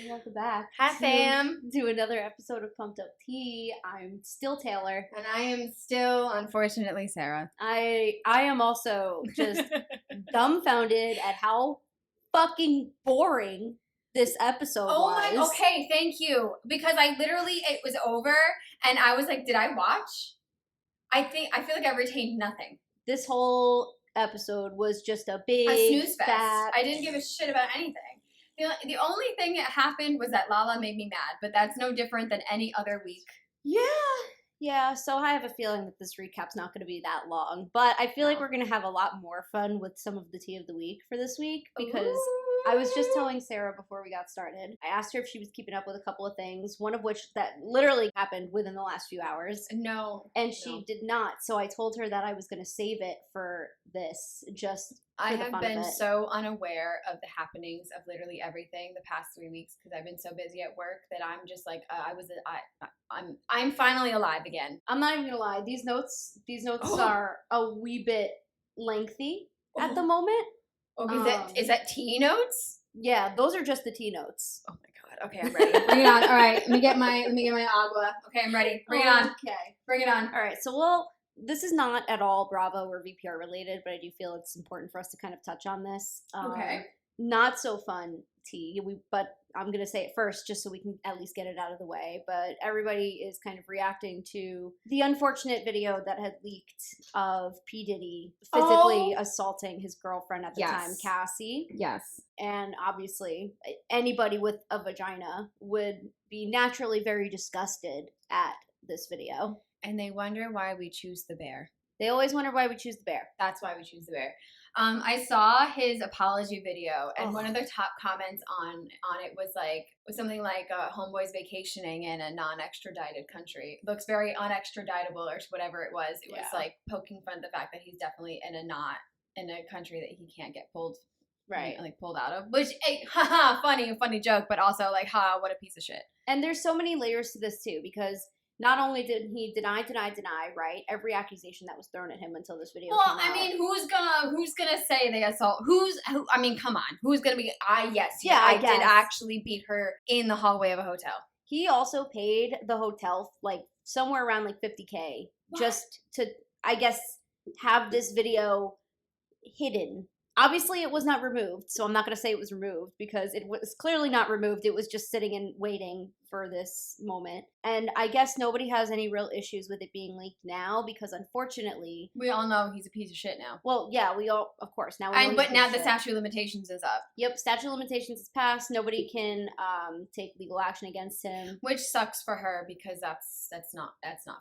Welcome back. Hi, fam. To another episode of Pumped Up Tea. I'm still Taylor. And I am still, unfortunately, Sara. I am also just dumbfounded at how fucking boring this episode was. Okay, thank you. Because it was over, and I was like, did I watch? I feel like I retained nothing. This whole episode was just a big snooze fest. I didn't give a shit about anything. The only thing that happened was that Lala made me mad, but that's no different than any other week. Yeah, so I have a feeling that this recap's not going to be that long, but I feel like we're going to have a lot more fun with some of the tea of the week for this week, because I was just telling Sara before we got started. I asked her if she was keeping up with a couple of things, one of which that literally happened within the last few hours. No. And she did not, so I told her that I was going to save it for this, just I have been so unaware of the happenings of literally everything the past 3 weeks because I've been so busy at work that I'm just like I'm finally alive again. I'm not even gonna lie. These notes are a wee bit lengthy at the moment. Is that tea notes? Yeah, those are just the tea notes. Oh my god. Okay, I'm ready. Bring it on. All right, let me get my agua. Okay, I'm ready. Bring it on. Okay, bring it on. All right. So this is not at all Bravo or VPR related, but I do feel it's important for us to kind of touch on this. Okay. Not so fun tea, but I'm going to say it first just so we can at least get it out of the way. But everybody is kind of reacting to the unfortunate video that had leaked of P. Diddy physically assaulting his girlfriend at the time, Cassie. Yes. And obviously, anybody with a vagina would be naturally very disgusted at this video. And they wonder why we choose the bear. They always wonder why we choose the bear. That's why we choose the bear. I saw his apology video, and one of the top comments on it was something like homeboys vacationing in a non-extradited country. Looks very unextraditable or whatever it was. It was like poking fun at the fact that he's definitely in a country that he can't get pulled pulled out of. Which funny joke, but also like what a piece of shit. And there's so many layers to this too, because not only did he deny, right, every accusation that was thrown at him until this video came out. I mean, who's gonna say they assault? I mean, come on. Who's gonna be? I did actually beat her in the hallway of a hotel. He also paid the hotel like somewhere around like $50K just to, I guess, have this video hidden. Obviously, it was not removed, so I'm not going to say it was removed because it was clearly not removed. It was just sitting and waiting for this moment. And I guess nobody has any real issues with it being leaked now because, unfortunately... We all know he's a piece of shit now. Well, yeah, we all, of course. Now but now the statute of limitations is up. Yep, statute of limitations is passed. Nobody can take legal action against him. Which sucks for her because that's not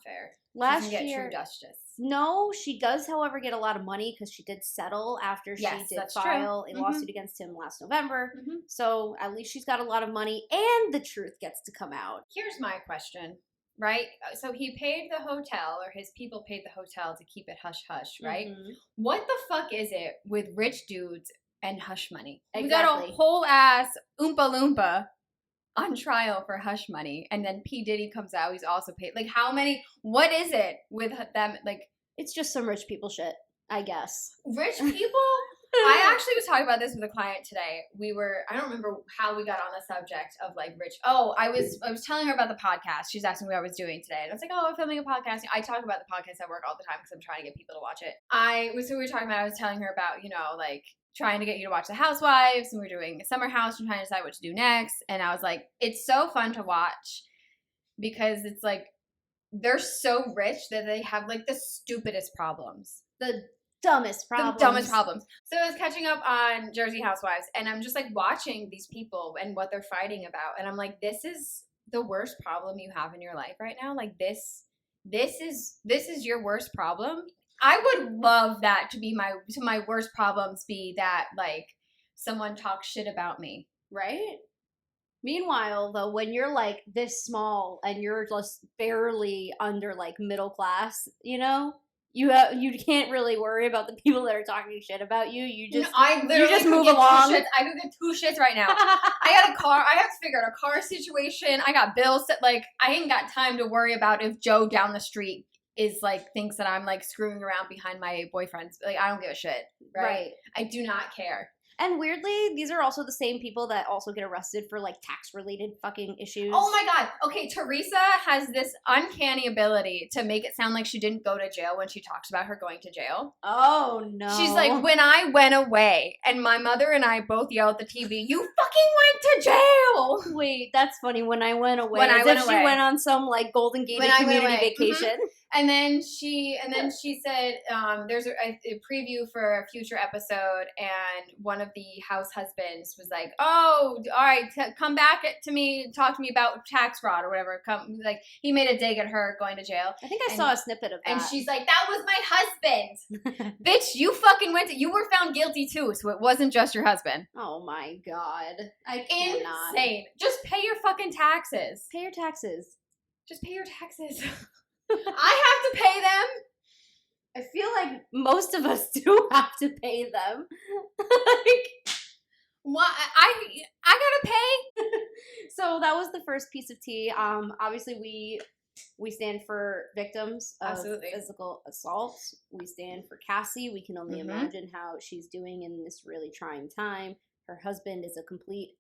fair. Last she doesn't year, get true justice. No, she does, however, get a lot of money because she did settle after she did file a lawsuit against him last November. Mm-hmm. So at least she's got a lot of money and the truth gets to come out. Here's my question, right? So he paid the hotel, or his people paid the hotel to keep it hush-hush, right? Mm-hmm. What the fuck is it with rich dudes and hush money? Exactly. We got a whole ass Oompa Loompa on trial for hush money, and then P. Diddy comes out, he's also paid. Like, what is it with them? Like, it's just some rich people shit, I guess. Rich people? I actually was talking about this with a client today. I don't remember how we got on the subject of like rich. Oh, I was telling her about the podcast. She's asking me what I was doing today. And I was like, I'm filming a podcast. I talk about the podcast at work all the time because I'm trying to get people to watch it. So we were talking about, I was telling her about, like trying to get you to watch The Housewives, and we're doing Summer House and trying to decide what to do next. And I was like, it's so fun to watch because it's like they're so rich that they have like the stupidest problems. The dumbest problems. So I was catching up on Jersey Housewives, and I'm just like watching these people and what they're fighting about, and I'm like, this is the worst problem you have in your life right now. Like this is your worst problem. I would love that to my worst problems be that like someone talks shit about me, right? Meanwhile, though, when you're like this small and you're just barely under like middle class, you can't really worry about the people that are talking shit about you. You just move along. I could get 2 shits right now. I got a car. I have to figure out a car situation. I got bills that like I ain't got time to worry about if Joe down the street is like thinks that I'm like screwing around behind my boyfriend's. Like I don't give a shit. Right. I do not care. And weirdly, these are also the same people that also get arrested for like tax-related fucking issues. Oh my god. Okay, Teresa has this uncanny ability to make it sound like she didn't go to jail when she talks about her going to jail. Oh no. She's like, when I went away, and my mother and I both yelled at the TV, you fucking went to jail! Wait, that's funny. When I went away, When I went she away. went on some like Golden Gated community vacation. And then she said, there's a preview for a future episode, and one of the house husbands was like, "Oh, all right, come back to me, talk to me about tax fraud or whatever." Like he made a dig at her going to jail. I think I saw a snippet of that. And she's like, "That was my husband, bitch. You fucking you were found guilty too, so it wasn't just your husband." Oh my god, I cannot. Insane. Just pay your fucking taxes. Pay your taxes. Just pay your taxes. I have to pay them. I feel like most of us do have to pay them. Like, what? I gotta pay. So that was the first piece of tea. Obviously we stand for victims of Absolutely. physical assault. We stand for Cassie. We can only imagine how she's doing in this really trying time. Her husband is a complete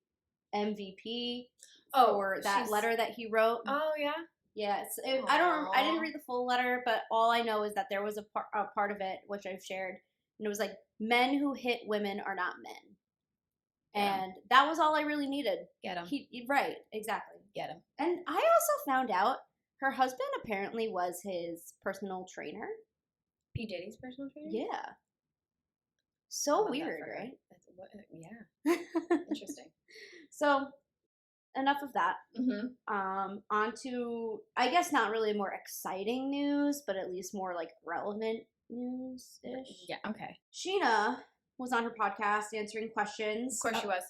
MVP for that letter that he wrote. Oh yeah. Yes, I didn't read the full letter, but all I know is that there was a part of it which I've shared, and it was like, men who hit women are not men, and that was all I really needed. Get him. Right, exactly. Get him. And I also found out her husband apparently was his personal trainer. P. Diddy's personal trainer. Yeah. So weird, right? Yeah. Interesting. So. Enough of that. Mm-hmm. On to, I guess, not really more exciting news, but at least more like relevant news-ish. Yeah, okay. Scheana was on her podcast answering questions. Of course she was.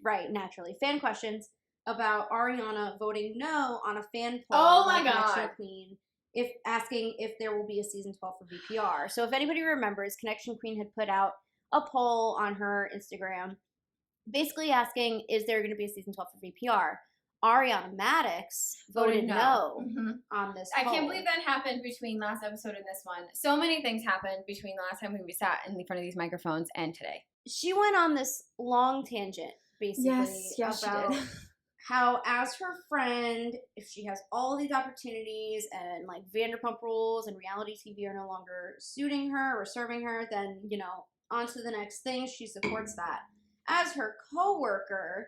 Right, naturally. Fan questions about Ariana voting no on a fan poll. Oh my god. Queen, asking if there will be a season 12 for VPR. So if anybody remembers, Connection Queen had put out a poll on her Instagram basically asking, is there going to be a season 12 for VPR? Ariana Madix voted no on this poll. I can't believe that happened between last episode and this one. So many things happened between the last time we sat in front of these microphones and today. She went on this long tangent, basically, yes, about she did. How, as her friend, if she has all these opportunities and like Vanderpump Rules and reality TV are no longer suiting her or serving her, then, on to the next thing. She supports that. As her coworker,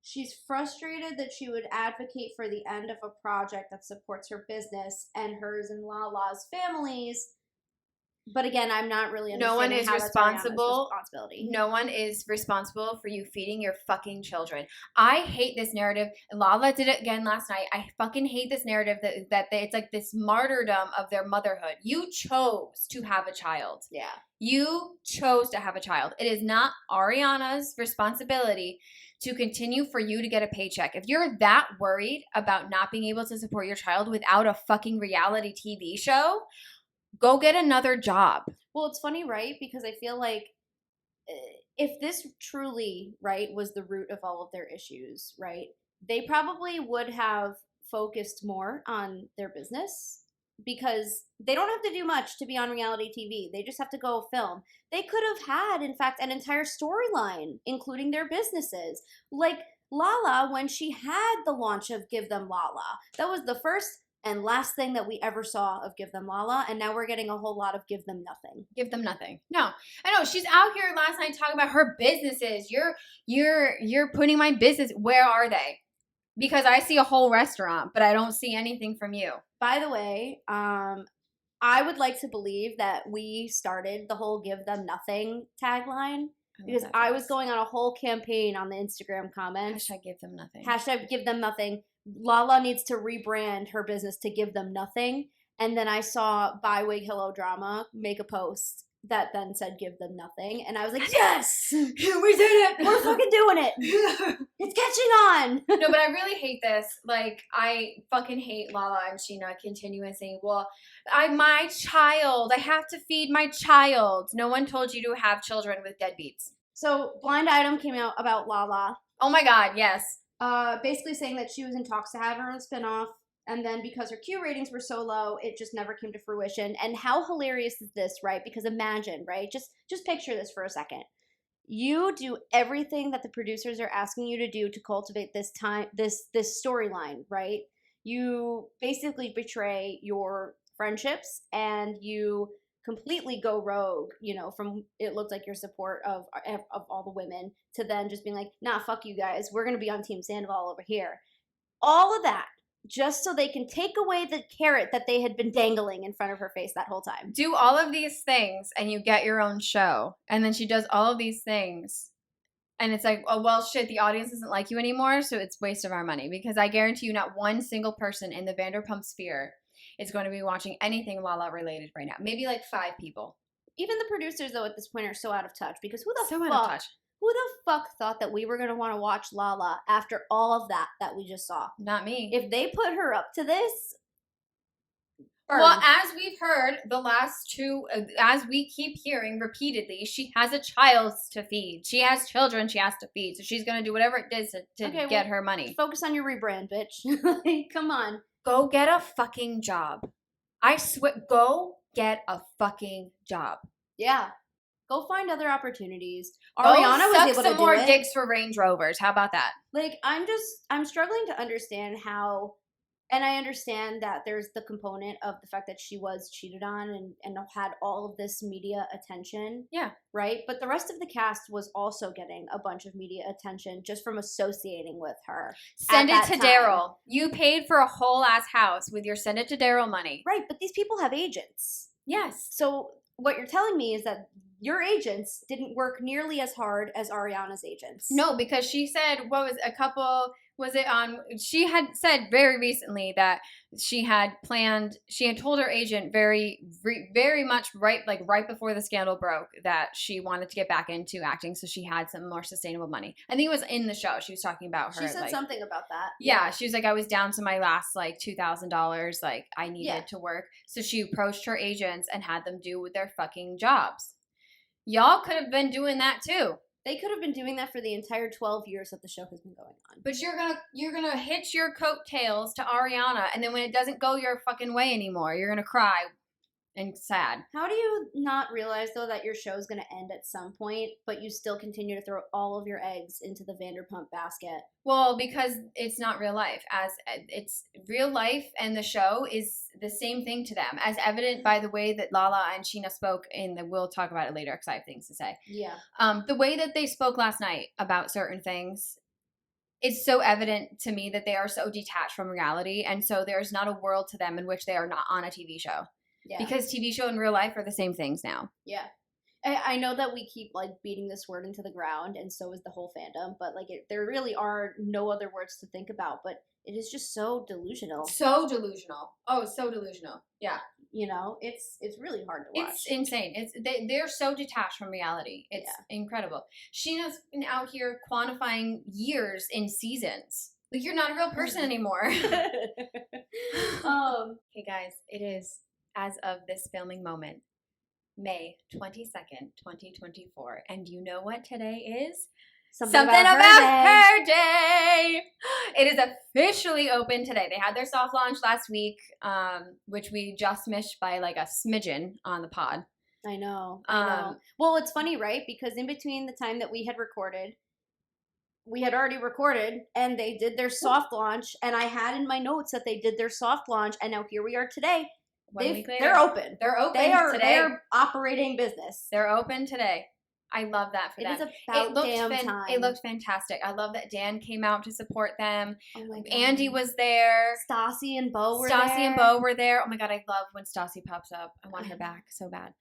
she's frustrated that she would advocate for the end of a project that supports her business and hers and Lala's families. But again, I'm not really understanding how that's Ariana's responsibility. No one is responsible for you feeding your fucking children. I hate this narrative. Lala did it again last night. I fucking hate this narrative that it's like this martyrdom of their motherhood. You chose to have a child. Yeah. You chose to have a child. It is not Ariana's responsibility to continue for you to get a paycheck. If you're that worried about not being able to support your child without a fucking reality TV show, go get another job. Well, it's funny, right? Because I feel like if this truly, right, was the root of all of their issues, right, they probably would have focused more on their business, because they don't have to do much to be on reality TV. They just have to go film. They could have had, in fact, an entire storyline, including their businesses. Like Lala, when she had the launch of Give Them Lala, that was the first and last thing that we ever saw of Give Them Lala, and now we're getting a whole lot of Give Them Nothing. Give Them Nothing. No, I know she's out here last night talking about her businesses. You're putting my business. Where are they? Because I see a whole restaurant, but I don't see anything from you. By the way, I would like to believe that we started the whole Give Them Nothing tagline, because I was going on a whole campaign on the Instagram comments. Hashtag Give Them Nothing. Hashtag Give Them Nothing. Lala needs to rebrand her business to Give Them Nothing. And then I saw Bywig Hello Drama make a post that then said Give Them Nothing. And I was like, yes! We did it! We're fucking doing it! It's catching on! No, but I really hate this. Like, I fucking hate Lala and Scheana continuing saying, well, my child. I have to feed my child. No one told you to have children with deadbeats. So, Blind Item came out about Lala. Oh my god, yes. Basically saying that she was in talks to have her own spinoff. And then because her Q ratings were so low, it just never came to fruition. And how hilarious is this, right? Because imagine, right? Just picture this for a second. You do everything that the producers are asking you to do to cultivate this storyline, right? You basically betray your friendships and you completely go rogue, from it looked like your support of all the women to then just being like, nah, fuck you guys. We're going to be on Team Sandoval over here. All of that just so they can take away the carrot that they had been dangling in front of her face that whole time. Do all of these things and you get your own show. And then she does all of these things. And it's like, oh, well, shit, the audience doesn't like you anymore, so it's a waste of our money. Because I guarantee you not one single person in the Vanderpump sphere is going to be watching anything Lala related right now. Maybe like 5 people. Even the producers, though, at this point are so out of touch. Because who the fuck thought that we were going to want to watch Lala after all of that we just saw? Not me. If they put her up to this... Well, as we've heard, the last 2, as we keep hearing repeatedly, she has a child to feed. She has children she has to feed. So she's going to do whatever it is to get her money. Focus on your rebrand, bitch. Come on. Go get a fucking job. I swear, go get a fucking job. Yeah. Go find other opportunities. Ariana was able to do more dicks for Range Rovers. How about that? Like, I'm struggling to understand how, and I understand that there's the component of the fact that she was cheated on and had all of this media attention. Yeah. Right? But the rest of the cast was also getting a bunch of media attention just from associating with her. Send it to Daryl. You paid for a whole ass house with your send it to Daryl money. Right, but these people have agents. Yes. So what you're telling me is that your agents didn't work nearly as hard as Ariana's agents. No, because she said, she had said very recently that she had told her agent very much right before the scandal broke that she wanted to get back into acting, so she had some more sustainable money. I think it was in the show. She was talking about her. She said something about that. Yeah, she was like, I was down to my last $2,000. I needed to work. So she approached her agents and had them do with their fucking jobs. Y'all could have been doing that too. They could have been doing that for the entire 12 years that the show has been going on. But you're gonna hitch your coattails to Ariana, and then when it doesn't go your fucking way anymore, you're gonna cry and sad. How do you not realize, though, that your show's gonna end at some point, but you still continue to throw all of your eggs into the Vanderpump basket? Well, because it's not real life. As it's real life, and the show is the same thing to them, as evident by the way that Lala and Scheana spoke we'll talk about it later because I have things to say. Yeah. The way that they spoke last night about certain things, it's so evident to me that they are so detached from reality, and so there's not a world to them in which they are not on a TV show. Yeah. Because TV show and real life are the same things now. Yeah. I know that we keep beating this word into the ground, and so is the whole fandom, but there really are no other words to think about, but it is just so delusional. So delusional. Oh, so delusional. Yeah. It's really hard to watch. It's insane. They're so detached from reality. It's incredible. Scheana's been out here quantifying years in seasons. You're not a real person anymore. Hey guys, it is, as of this filming moment, May 22nd, 2024. And you know what today is? Something about her day. It is officially open today. They had their soft launch last week, which we just missed by a smidgen on the pod. I know. Well, it's funny, right? Because in between the time that we had already recorded, and they did their soft launch, and I had in my notes that they did their soft launch, and now here we are today. They're open. They're open today. They're operating business. They're open today. I love that for them. It is about damn time. It looked fantastic. I love that Dan came out to support them. Oh my God. Andy was there. Stassi and Bo were there. Oh my God, I love when Stassi pops up. I want her back so bad.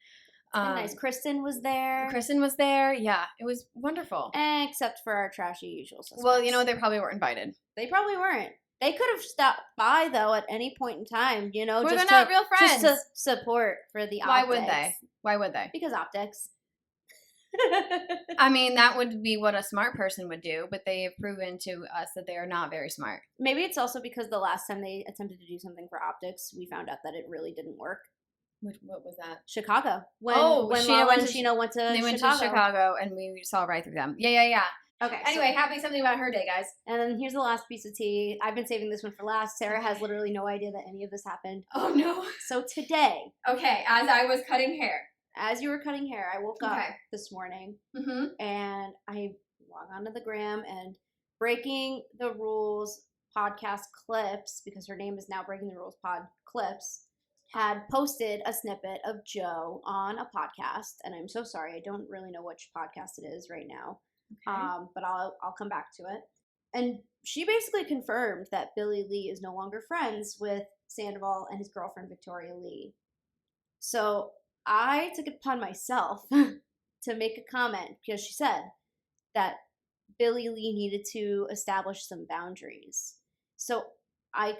Nice. Kristen was there. Yeah, it was wonderful. Except for our trashy usual suspects. Well, they probably weren't invited. They probably weren't. They could have stopped by, though, at any point in time, Well, they're not real friends. Just to support for the optics. Why would they? Because optics. I mean, that would be what a smart person would do, but they have proven to us that they are not very smart. Maybe it's also because the last time they attempted to do something for optics, we found out that it really didn't work. What was that? Chicago. When Scheana Lala and Scheana went to Chicago. They went to Chicago, and we saw right through them. Yeah. Okay. Anyway, happy something about her day, guys. And then here's the last piece of tea. I've been saving this one for last. Sarah has literally no idea that any of this happened. Oh, no. So today. Okay, as I was cutting hair. As you were cutting hair, I woke up this morning and I log onto the gram and Breaking the Rules podcast clips, because her name is now Breaking the Rules pod clips, had posted a snippet of Joe on a podcast. And I'm so sorry. I don't really know which podcast it is right now. Okay. But I'll come back to it. And she basically confirmed that Billie Lee is no longer friends with Sandoval and his girlfriend Victoria Lee. So I took it upon myself to make a comment because she said that Billie Lee needed to establish some boundaries. So I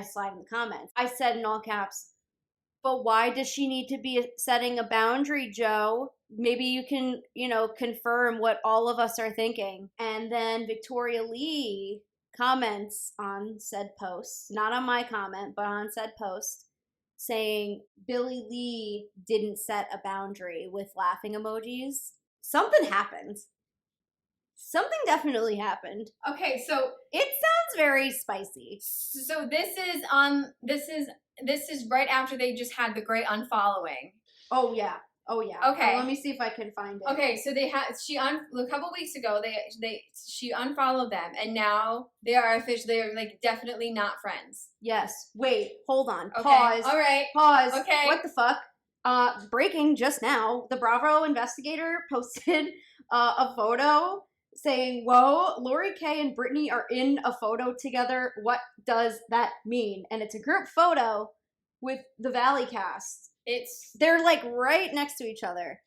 slide in the comments. I said in all caps, but why does she need to be setting a boundary, Joe? Maybe you can, confirm what all of us are thinking. And then Victoria Lee comments on said post, not on my comment, but on said post, saying Billie Lee didn't set a boundary with laughing emojis. Something happened. Something definitely happened. Okay, so it sounds very spicy. So this is right after they just had the great unfollowing. Oh yeah. Okay. Let me see if I can find it. Okay, so a couple weeks ago she unfollowed them, and now they're like definitely not friends. Yes. Wait. Hold on. Okay. Pause. All right. Pause. Okay. What the fuck? Breaking just now. The Bravo Investigator posted a photo saying, "Whoa, Lori Kay and Brittany are in a photo together. What does that mean?" And it's a group photo with the Valley cast. They're like right next to each other.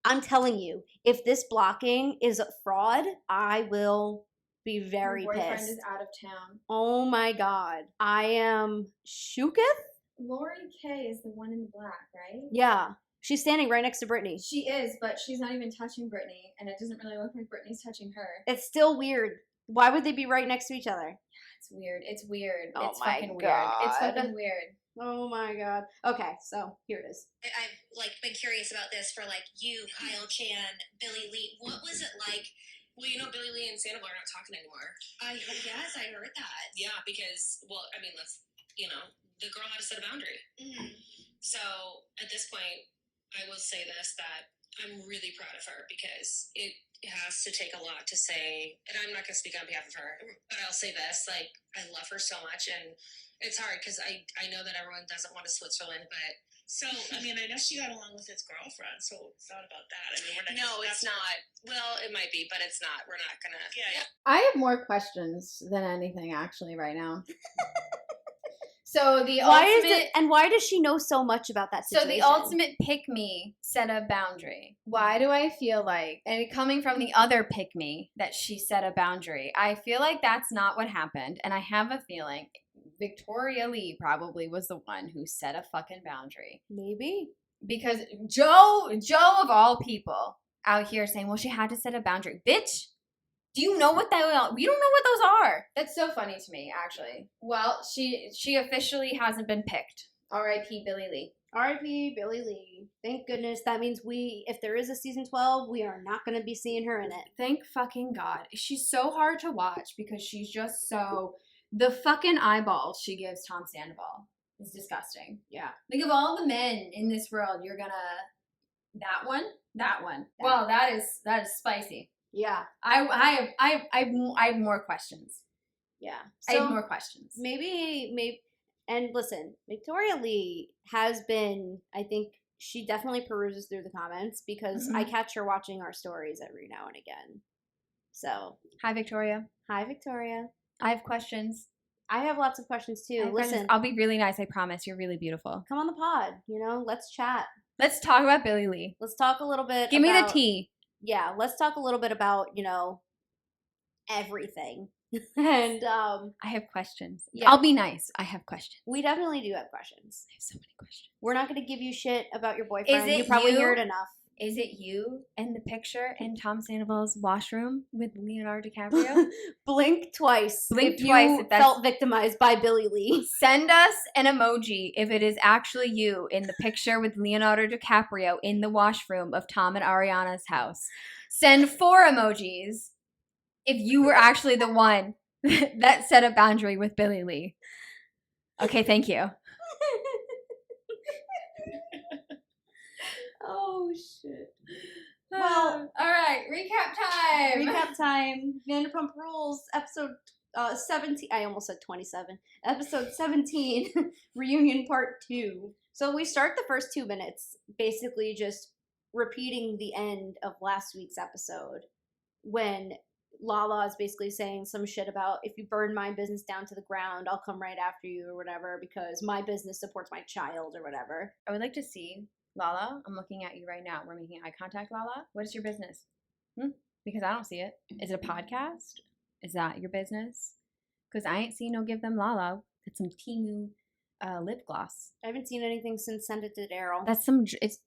I'm telling you, if this blocking is a fraud, I will be very pissed. My boyfriend is out of town. Oh my god. I am shooketh. Lori Kay is the one in the black, right? Yeah. She's standing right next to Brittany. She is, but she's not even touching Brittany, and it doesn't really look like Brittany's touching her. It's still weird. Why would they be right next to each other? Yeah, it's weird. It's weird. Oh it's my fucking god. Weird. It's fucking weird. Oh my god. Okay, so here it is. I've been curious about this for you, Kyle Chan, Billie Lee. What was it like? Well, Billie Lee and Sandoval are not talking anymore. Yes, I heard that. Yeah, because the girl had to set a boundary. Mm-hmm. So at this point, I will say this, that I'm really proud of her, because it has to take a lot to say, and I'm not going to speak on behalf of her, but I'll say this, I love her so much, and it's hard because I know that everyone doesn't want to Switzerland, but so, I know she got along with his girlfriend, so it's not about that. we're not. No, it's not. Well, it might be, but it's not. We're not going to. Yeah. I have more questions than anything actually right now. So why does she know so much about that situation? So the ultimate pick-me set a boundary. Why do I feel like, and coming from the other pick-me, that she set a boundary? I feel like that's not what happened, and I have a feeling Victoria Lee probably was the one who set a fucking boundary. Maybe. Because Joe of all people out here saying, well, she had to set a boundary. Bitch! Do you know what that? We don't know what those are. That's so funny to me, actually. Well, she officially hasn't been picked. R.I.P. Billie Lee. R.I.P. Billie Lee. Thank goodness. That means if there is a season 12, we are not going to be seeing her in it. Thank fucking God. She's so hard to watch because she's just so... The fucking eyeballs she gives Tom Sandoval is disgusting. Yeah. Think of all the men in this world, you're gonna... That one. Well, that is spicy. Yeah. I have more questions. Yeah. So, I have more questions. Maybe, and listen, Victoria Lee has been, I think she definitely peruses through the comments because I catch her watching our stories every now and again. So. Hi, Victoria. Hi, Victoria. I have questions. I have lots of questions too. Listen. I'll be really nice, I promise. You're really beautiful. Come on the pod, let's chat. Let's talk about Billie Lee. Let's talk a little bit Give me the tea. Yeah, let's talk a little bit about, everything. And I have questions. Yeah. I'll be nice. I have questions. We definitely do have questions. I have so many questions. We're not going to give you shit about your boyfriend. Is it you probably you? hear it enough. Is it you in the picture in Tom Sandoval's washroom with Leonardo DiCaprio? Blink twice. Blink if twice. You felt victimized by Billie Lee. Send us an emoji if it is actually you in the picture with Leonardo DiCaprio in the washroom of Tom and Ariana's house. Send 4 emojis if you were actually the one that set a boundary with Billie Lee. Okay, thank you. Oh shit. Well, all right, recap time. Recap time. Vanderpump Rules, episode 17. I almost said 27. Episode 17, reunion part 2. So we start the first 2 minutes basically just repeating the end of last week's episode when Lala is basically saying some shit about, if you burn my business down to the ground, I'll come right after you or whatever because my business supports my child or whatever. I would like to see Lala. I'm looking at you right now. We're making eye contact, Lala. What is your business? Because I don't see it. Is it a podcast? Is that your business? Because I ain't seen no Give Them Lala. It's some Temu lip gloss. I haven't seen anything since Send It to Daryl. That's some. Is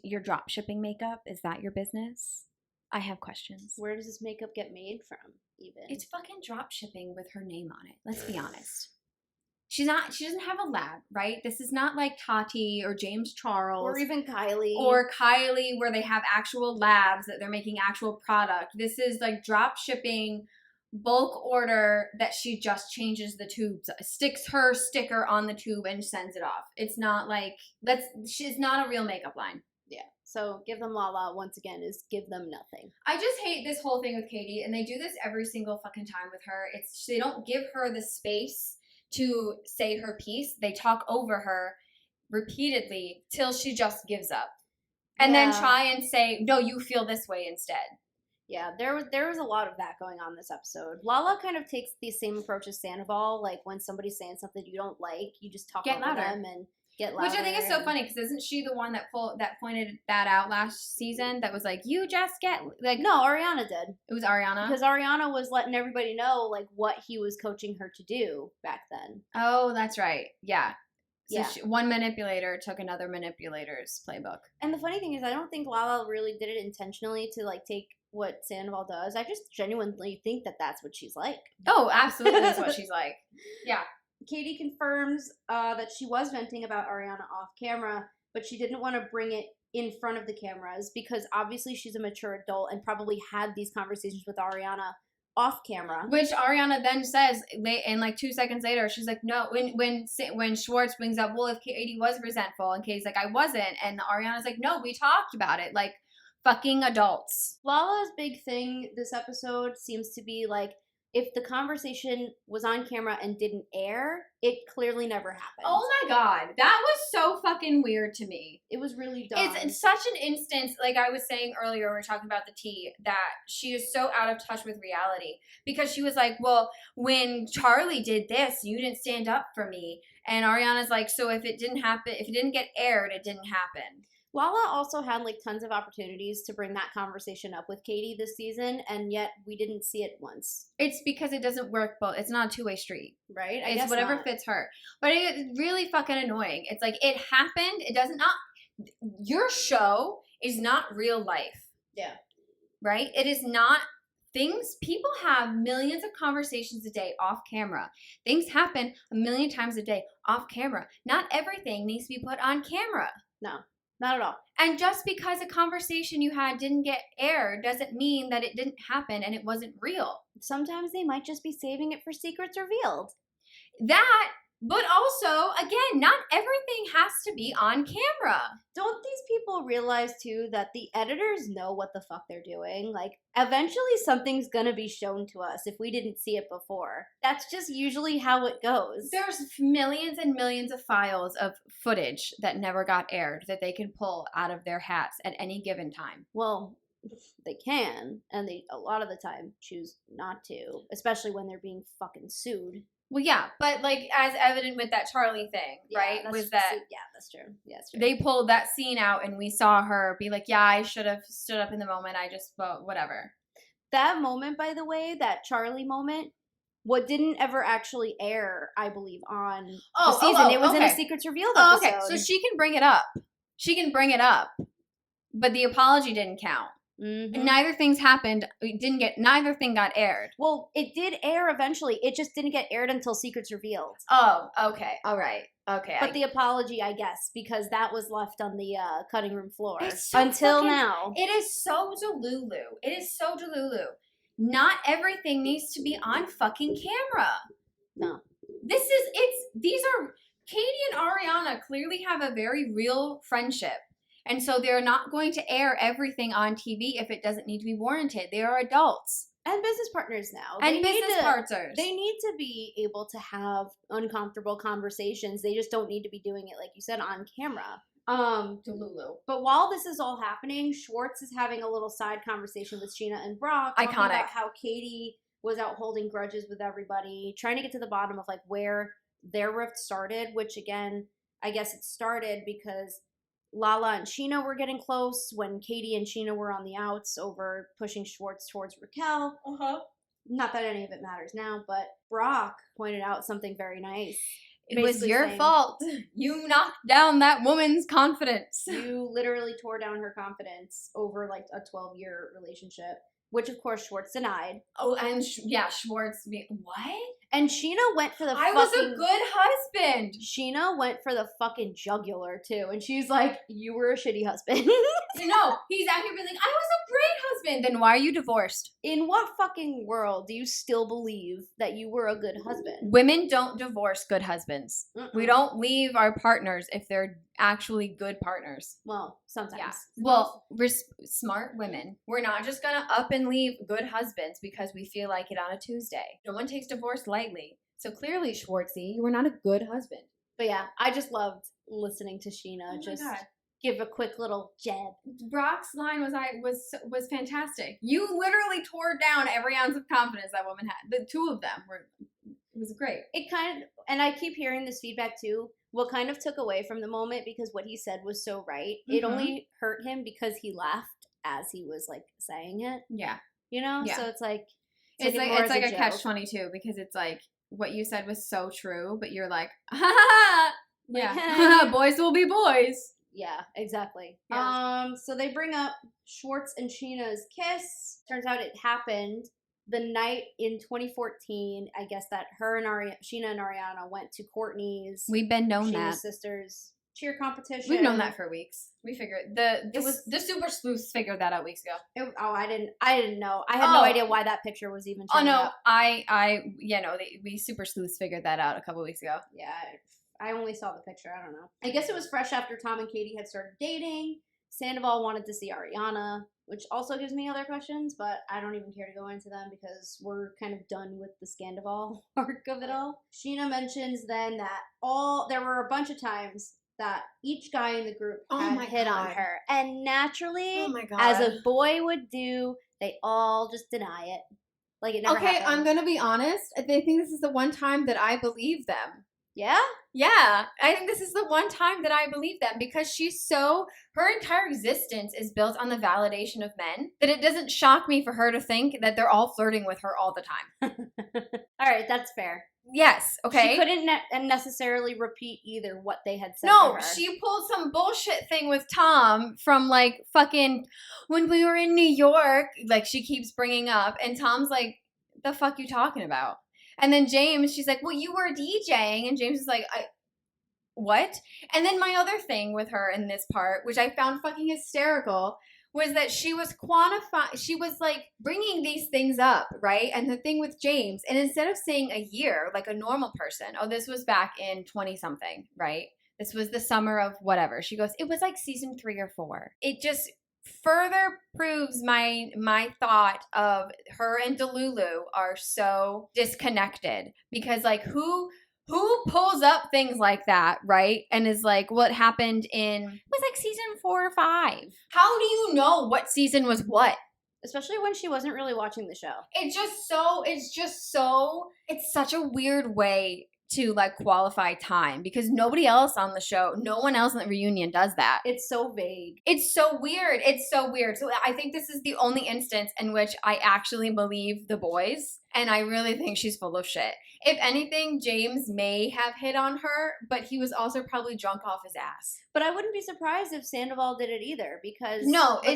your drop shipping makeup? Is that your business? I have questions. Where does this makeup get made from, even? It's fucking drop shipping with her name on it. Let's be honest. She doesn't have a lab, right? This is not like Tati or James Charles. Or even Kylie. Or Kylie, where they have actual labs that they're making actual product. This is like drop shipping, bulk order that she just changes the tubes, sticks her sticker on the tube and sends it off. It's not like, she's not a real makeup line. Yeah. So Give Them Lala, once again, is give them nothing. I just hate this whole thing with Katie, and they do this every single fucking time with her. They don't give her the space to say her piece. They talk over her repeatedly till she just gives up. And then try and say, no, you feel this way instead. Yeah, there was a lot of that going on this episode. Lala kind of takes the same approach as Sandoval. Like, when somebody's saying something you don't like, you just talk over them and get louder. Which I think is so funny, because isn't she the one that pointed that out last season? That was like, you just get like. No, Ariana did. It was Ariana, because Ariana was letting everybody know like what he was coaching her to do back then. Oh, that's right. Yeah. So yeah. One manipulator took another manipulator's playbook. And the funny thing is, I don't think Lala really did it intentionally to like take what Sandoval does. I just genuinely think that that's what she's like. Oh, absolutely, that's what she's like. Yeah. Katie confirms that she was venting about Ariana off camera, but she didn't want to bring it in front of the cameras because obviously she's a mature adult and probably had these conversations with Ariana off camera. Which Ariana then says, and like 2 seconds later, she's like, no, when Schwartz brings up, well, if Katie was resentful, and Katie's like, I wasn't, and Ariana's like, no, we talked about it, like fucking adults. Lala's big thing this episode seems to be like, if the conversation was on camera and didn't air, it clearly never happened. Oh my god, that was so fucking weird to me. It was really dumb. It's such an instance, like I was saying earlier, we were talking about the tea, that she is so out of touch with reality. Because she was like, well, when Charlie did this, you didn't stand up for me. And Ariana's like, so if it didn't get aired, it didn't happen. Lala also had like tons of opportunities to bring that conversation up with Katie this season, and yet we didn't see it once. It's because it doesn't work, but it's not a two-way street. Right? It's whatever not. Fits her. But it's really fucking annoying. It's like, it happened. It does not, your show is not real life. Yeah. Right? It is not things. People have millions of conversations a day off camera. Things happen a million times a day off camera. Not everything needs to be put on camera. No. Not at all. And just because a conversation you had didn't get aired doesn't mean that it didn't happen and it wasn't real. Sometimes they might just be saving it for secrets revealed. That, but also, again, not everything has to be on camera. Don't these people realize, too, that the editors know what the fuck they're doing? Like, eventually something's gonna be shown to us if we didn't see it before. That's just usually how it goes. There's millions and millions of files of footage that never got aired that they can pull out of their hats at any given time. Well, they can, and they a lot of the time choose not to, especially when they're being fucking sued. Well, yeah, but like as evident with that Charlie thing, right? Was that yeah, that's true. Yeah, that's true. They pulled that scene out, and we saw her be like, "Yeah, I should have stood up in the moment. I just, well, whatever." That moment, by the way, that Charlie moment, what didn't ever actually air, I believe, on the season. It was in a Secrets Revealed episode. Okay, so she can bring it up. She can bring it up, but the apology didn't count. Mm-hmm. Neither things happened. Neither thing got aired. Well, it did air eventually. It just didn't get aired until Secrets Revealed. Oh, okay. All right. Okay. But the apology, I guess, because that was left on the cutting room floor so until now. It is so Delulu. It is so Delulu. not everything needs to be on fucking camera. No. These are, Katie and Ariana clearly have a very real friendship. And so they're not going to air everything on TV if it doesn't need to be warranted. They are adults. And business partners now. And business partners. They need to be able to have uncomfortable conversations. They just don't need to be doing it, like you said, on camera. Delulu. But while this is all happening, Schwartz is having a little side conversation with Scheana and Brock. Talking Iconic. about how Katie was out holding grudges with everybody, trying to get to the bottom of like where their rift started, which again, I guess it started because Lala and Scheana were getting close when Katie and Scheana were on the outs over pushing Schwartz towards Raquel. Not that any of it matters now, but Brock pointed out something very nice. It was your fault. You knocked down that woman's confidence. You literally tore down her confidence over like a 12-year relationship, which of course Schwartz denied. Oh, and Schwartz. What? And Scheana went for the I was a good husband. Scheana went for the fucking jugular too, and she's like, "You were a shitty husband." No, he's actually been like, "I was a great husband." Then why are you divorced? In what fucking world do you still believe that you were a good husband? Women don't divorce good husbands. We don't leave our partners if they're actually good partners. Well, sometimes. Yeah. Well, we're smart women. We're not just gonna up and leave good husbands because we feel like it on a Tuesday. No one takes divorce lightly. So clearly, Schwartzy, you were not a good husband. But yeah, I just loved listening to Scheana give a quick little jab. Brock's line was fantastic. You literally tore down every ounce of confidence that woman had. The two of them it was great. It kind of, and I keep hearing this feedback too. What kind of took away from the moment, because what he said was so right, it only hurt him because he laughed as he was like saying it. Yeah. You know? Yeah. So it's like it's like a catch-22 because it's like what you said was so true, but you're like, ha ha, yeah, boys will be boys. Yeah, exactly. Yeah. So they bring up Schwartz and Sheena's kiss. Turns out it happened the night in 2014. I guess that her and Scheana and Ariana went to Courtney's. We've been known Sheena's that sisters cheer competition. We've known that for weeks. We figured the super sleuths figured that out weeks ago. I didn't know. I had no idea why that picture was even. Oh no, up. we super sleuths figured that out a couple weeks ago. Yeah. I only saw the picture. I don't know. I guess it was fresh after Tom and Katie had started dating. Sandoval wanted to see Ariana, which also gives me other questions, but I don't even care to go into them because we're kind of done with the Sandoval arc of it all. Scheana mentions then that there were a bunch of times that each guy in the group had hit on her. And naturally, as a boy would do, they all just deny it. Like it never happened. I'm going to be honest. I think this is the one time that I believe them. Yeah? Yeah. I think this is the one time that I believe them because her entire existence is built on the validation of men that it doesn't shock me for her to think that they're all flirting with her all the time. All right, that's fair. Yes, okay. She couldn't necessarily repeat either what they had said No, to her. she pulled some bullshit thing with Tom from like fucking when we were in New York, like she keeps bringing up, and Tom's like, the fuck you talking about? And then James, she's like, well, you were DJing. And James is like, what? And then my other thing with her in this part, which I found fucking hysterical, was that she was like bringing these things up, right? And the thing with James, and instead of saying a year, like a normal person, oh, this was back in 20-something, right? This was the summer of whatever. She goes, it was like season 3 or 4. It just further proves my thought of her and Delulu are so disconnected because like who pulls up things like that, right? And is like, what happened it was like season 4 or 5. How do you know what season was what? Especially when she wasn't really watching the show. It's such a weird way to like qualify time because nobody else on the show, no one else in the reunion does that. It's so vague. It's so weird. So I think this is the only instance in which I actually believe the boys, and I really think she's full of shit. If anything, James may have hit on her, but he was also probably drunk off his ass. But I wouldn't be surprised if Sandoval did it either because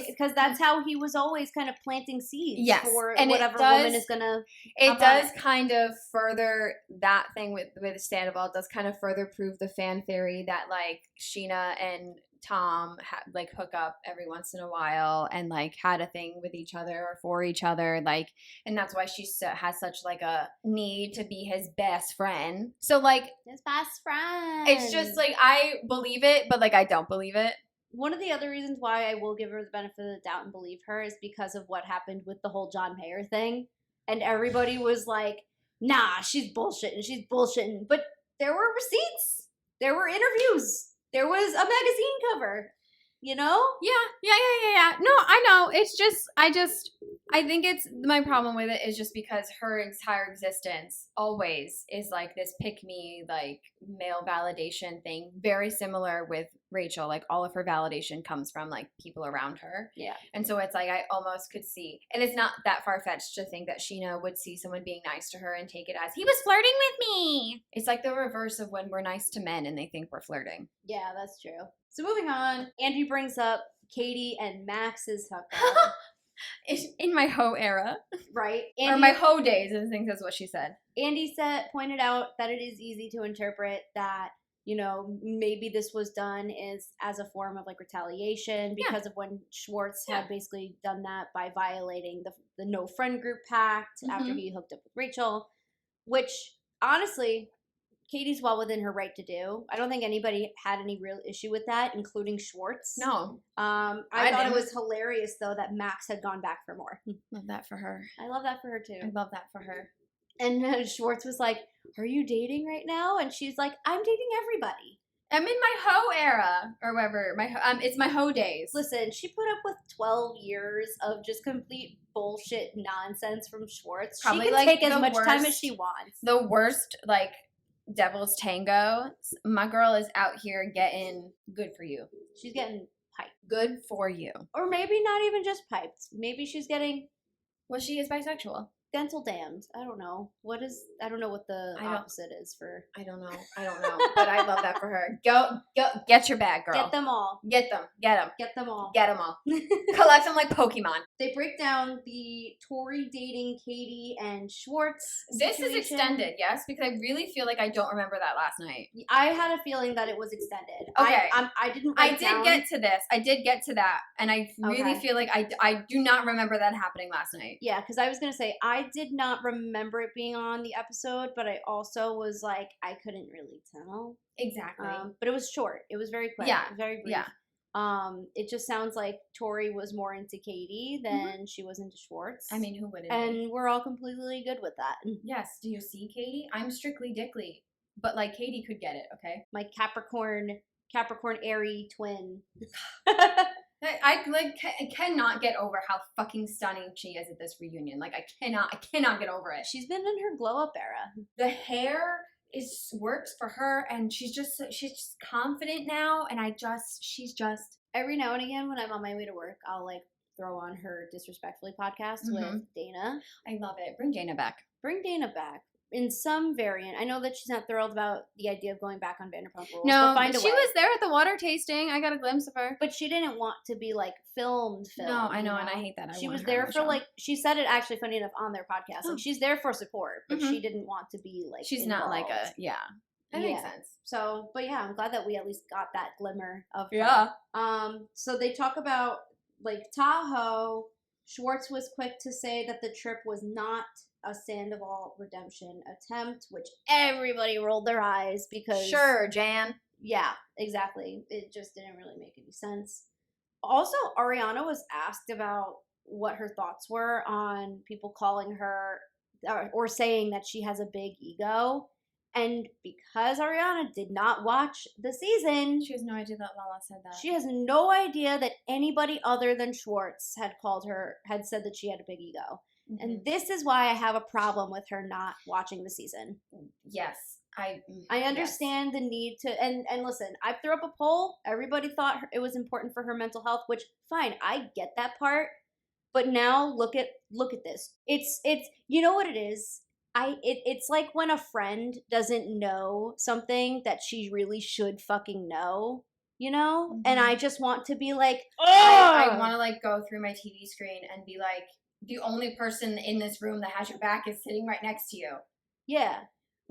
because that's how he was always kind of planting seeds for and whatever woman is gonna. It does kind of further that thing with Sandoval. It does kind of further prove the fan theory that like Scheana and Tom like hook up every once in a while and like had a thing with each other or for each other, like, and that's why she has such like a need to be his best friend. So like His best friend. it's just like I believe it, but like I don't believe it. One of the other reasons why I will give her the benefit of the doubt and believe her is because of what happened with the whole John Mayer thing. And everybody was like, nah, she's bullshitting. But there were receipts. There were interviews. There was a magazine cover. You know? Yeah. No, I know. It's just, I think it's, my problem with it is just because her entire existence always is like this pick-me, like male validation thing. Very similar with Rachel. Like all of her validation comes from like people around her. Yeah. And so it's like, I almost could see, and it's not that far-fetched to think that Scheana would see someone being nice to her and take it as, he was flirting with me. It's like the reverse of when we're nice to men and they think we're flirting. Yeah, that's true. So moving on, Andrew brings up Katie and Max's hookup. In my hoe era. Right? Or my hoe days, I think that's what she said. Andy pointed out that it is easy to interpret that, you know, maybe this was done as a form of like retaliation because of when Schwartz had basically done that by violating the no friend group pact after he hooked up with Rachel, which honestly, Katie's well within her right to do. I don't think anybody had any real issue with that, including Schwartz. No. I thought it was hilarious, though, that Max had gone back for more. Love that for her. I love that for her, too. I love that for her. And Schwartz was like, are you dating right now? And she's like, I'm dating everybody. I'm in my hoe era, or whatever. It's my hoe days. Listen, she put up with 12 years of just complete bullshit nonsense from Schwartz. Probably she can like take as the much time as worst- she wants. The worst, like, devil's tango. My girl is out here getting good for you. She's getting piped. Good for you. Or maybe not even just piped. Maybe she's getting Well, she is bisexual. dental damned. I don't know. I don't know what the opposite is for. I don't know. But I love that for her. Go, get your bag, girl. Get them all. Get them. Get them all. Get them all. Collect them like Pokemon. They break down the Tori dating Katie and Schwartz This is situation. extended, yes? Because I really feel like I don't remember that last night. I had a feeling that it was extended. Okay. I didn't I write did down. get to this. I did get to that. And I really Okay. feel like I do not remember that happening last night. Yeah, because I was going to say, I did not remember it being on the episode, but I also was like, I couldn't really tell. Exactly. But it was short. It was very quick. Yeah, Very brief. yeah. It just sounds like Tori was more into Katie than she was into Schwartz. I mean, who wouldn't? And we're all completely good with that. Yes. Do you see Katie? I'm strictly Dickly. But like Katie could get it, okay? My Capricorn Airy twin. I cannot get over how fucking stunning she is at this reunion. Like I cannot get over it. She's been in her glow up era. The hair works for her, and she's just confident now. And she's just Every now and again when I'm on my way to work, I'll like throw on her Disrespectfully podcast with Dana. I love it. Bring Dana back. Bring Dana back in some variant. I know that she's not thrilled about the idea of going back on Vanderpump Rules. No, but find a she way. was there at the water tasting. I got a glimpse of her. But she didn't want to be like filmed. No, I know, you and I hate that. She was her there on the for show. like, she said it actually funny enough on their podcast. Like she's there for support, but she didn't want to be like She's not like involved. That makes sense. So, but yeah, I'm glad that we at least got that glimmer of her. Yeah. So they talk about like Tahoe. Schwartz was quick to say that the trip was not a Sandoval redemption attempt, which everybody rolled their eyes because Sure, Jan. yeah, exactly. It just didn't really make any sense. Also, Ariana was asked about what her thoughts were on people calling her or saying that she has a big ego. And because Ariana did not watch the season, She has no idea that Lala said that. she has no idea that anybody other than Schwartz had said that she had a big ego. And this is why I have a problem with her not watching the season. Yes. I understand the need to, and listen, I threw up a poll. Everybody thought it was important for her mental health, which fine, I get that part. But now look at this. It's you know what it is? It's like when a friend doesn't know something that she really should fucking know, you know? And I just want to be like, I want to like go through my TV screen and be like, the only person in this room that has your back is sitting right next to you. yeah.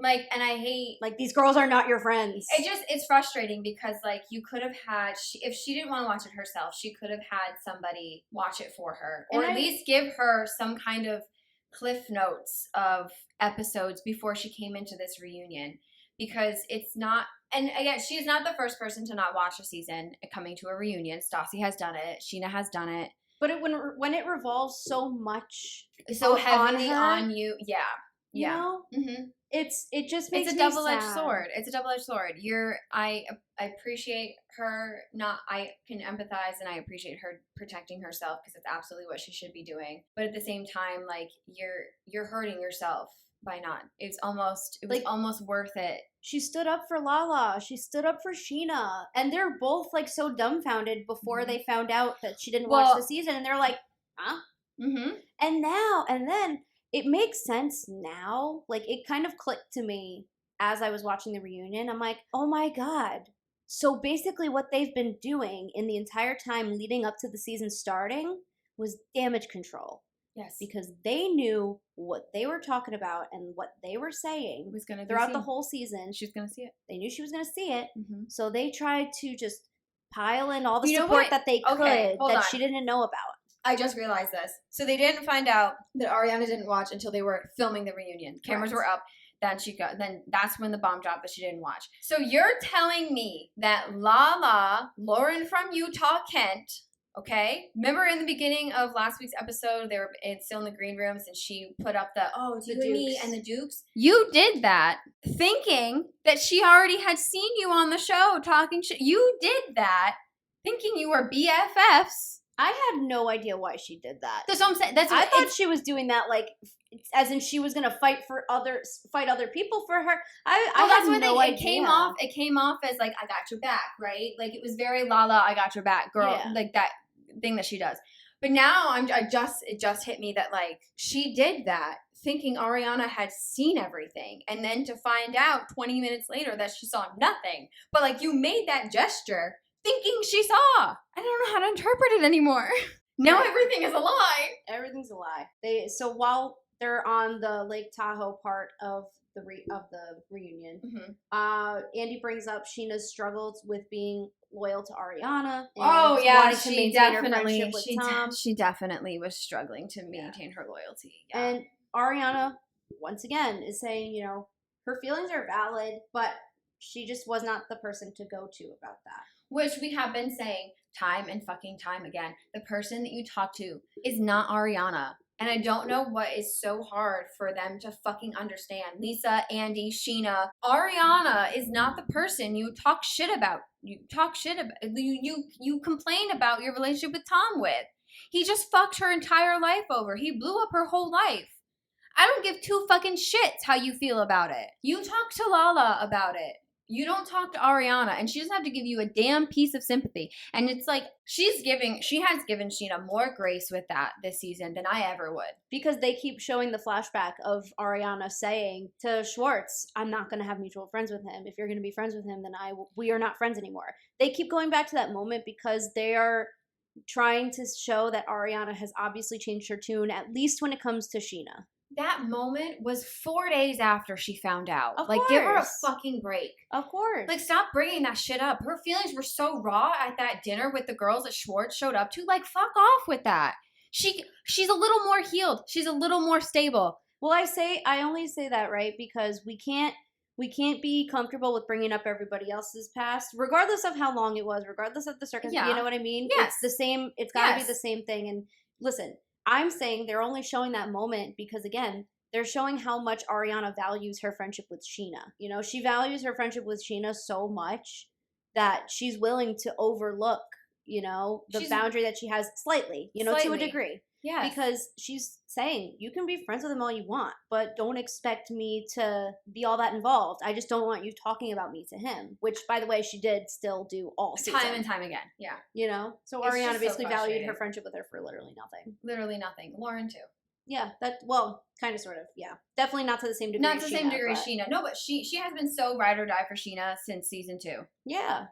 Like, and I hate, Like, these girls are not your friends. it's frustrating because, like, you could have had, if she didn't want to watch it herself, she could have had somebody watch it for her. Or at least give her some kind of cliff notes of episodes before she came into this reunion. Because it's not, and again, she's not the first person to not watch a season coming to a reunion. Stassi has done it. Scheana has done it. But when it revolves so much, so heavily her, on you, yeah. You know? Mm-hmm. It just makes it's a me double-edged sad. sword. It's a double-edged sword. I appreciate her. I can empathize and I appreciate her protecting herself because it's absolutely what she should be doing. But at the same time, like you're hurting yourself by not. It was almost worth it. She stood up for Lala. She stood up for Scheana, and they're both like so dumbfounded before they found out that she didn't watch the season, and they're like, huh? Mm-hmm. And then. It makes sense now. Like, it kind of clicked to me as I was watching the reunion. I'm like, oh my God. So basically what they've been doing in the entire time leading up to the season starting was damage control. Yes. Because they knew what they were talking about and what they were saying was gonna throughout the whole season. She was going to see it. They knew she was going to see it. Mm-hmm. So they tried to just pile in all the support that they could that she didn't know about. I just realized this. So they didn't find out that Ariana didn't watch until they were filming the reunion. Cameras were up. Then that's when the bomb dropped that she didn't watch. So you're telling me that Lala, Lauren from Utah, Kent, okay? Remember in the beginning of last week's episode, they were still in the green rooms and she put up the you and me and the Dukes? You did that thinking that she already had seen you on the show talking shit. You did that thinking you were BFFs. I had no idea why she did that. That's what I'm saying. I thought she was doing that like, as in she was gonna fight other people for her. I had no idea. It came off as like, I got your back, right? Like it was very Lala, I got your back, girl, like that thing that she does. But now it just hit me that like she did that thinking Ariana had seen everything, and then to find out 20 minutes later that she saw nothing. But like you made that gesture thinking she saw. I don't know how to interpret it anymore. Now everything is a lie. Everything's a lie. So while they're on the Lake Tahoe part of the reunion, Andy brings up Scheana's struggles with being loyal to Ariana. And she definitely was struggling to maintain her loyalty. Yeah. And Ariana, once again, is saying, you know, her feelings are valid, but she just was not the person to go to about that. Which we have been saying time and fucking time again. The person that you talk to is not Ariana. And I don't know what is so hard for them to fucking understand. Lisa, Andy, Scheana. Ariana is not the person you talk shit about. You complain about your relationship with Tom with. He just fucked her entire life over. He blew up her whole life. I don't give two fucking shits how you feel about it. You talk to Lala about it. You don't talk to Ariana, and she doesn't have to give you a damn piece of sympathy. And it's like, she has given Scheana more grace with that this season than I ever would. Because they keep showing the flashback of Ariana saying to Schwartz, I'm not going to have mutual friends with him. If you're going to be friends with him, then we are not friends anymore. They keep going back to that moment because they are trying to show that Ariana has obviously changed her tune, at least when it comes to Scheana. That moment was 4 days after she found out. Of course. Give her a fucking break. Of course. Like, stop bringing that shit up. Her feelings were so raw at that dinner with the girls that Schwartz showed up to. Like, fuck off with that. She's a little more healed. She's a little more stable. Well, I only say that, right, because we can't be comfortable with bringing up everybody else's past, regardless of how long it was, regardless of the circumstance. You know what I mean? Yes. It's the same. It's got to be the same thing. And listen, I'm saying they're only showing that moment because, again, they're showing how much Ariana values her friendship with Scheana. You know, she values her friendship with Scheana so much that she's willing to overlook, you know, the boundary that she has slightly, to a degree. Yeah. Because she's saying, you can be friends with him all you want, but don't expect me to be all that involved. I just don't want you talking about me to him, which, by the way, she did still do all season. Time and time again. Yeah. You know? So it's Ariana basically valued her friendship with her for literally nothing. Literally nothing. Lauren, too. Yeah, kind of, sort of, yeah. Definitely not to the same degree as Scheana. No, but she has been so ride or die for Scheana since season 2. Yeah.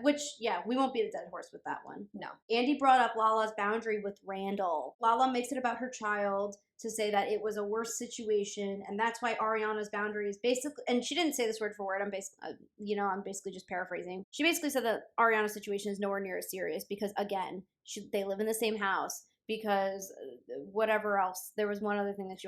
Which, yeah, we won't beat a dead horse with that one. No. Andy brought up Lala's boundary with Randall. Lala makes it about her child to say that it was a worse situation, and that's why Ariana's boundary is basically, and she didn't say this word for word, I'm basically just paraphrasing. She basically said that Ariana's situation is nowhere near as serious because, again, they live in the same house. Because whatever else, there was one other thing that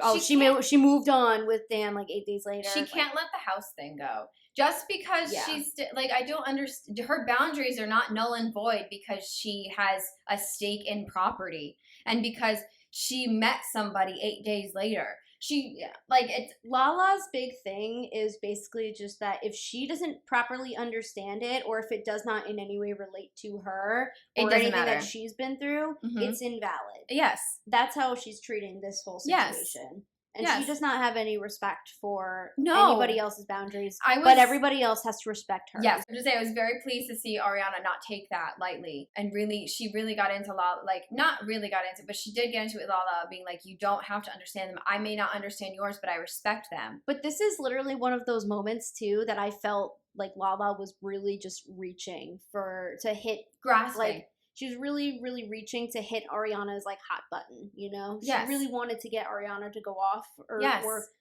she moved on with Dan like 8 days later. She can't let the house thing go just because she's like, I don't understand. Her boundaries are not null and void because she has a stake in property and because she met somebody 8 days later. It's Lala's big thing is basically just that if she doesn't properly understand it, or if it does not in any way relate to her or anything that she's been through, it's invalid. Yes, that's how she's treating this whole situation. And she does not have any respect for anybody else's boundaries, but everybody else has to respect her. Yes, I have to say I was very pleased to see Ariana not take that lightly, and she really got into Lala, like not really got into, but she did get into it with Lala, being like, you don't have to understand them. I may not understand yours, but I respect them. But this is literally one of those moments too that I felt like Lala was really just reaching to hit, grasping. Like, she was really, really reaching to hit Ariana's, like, hot button, you know? She really wanted to get Ariana to go off or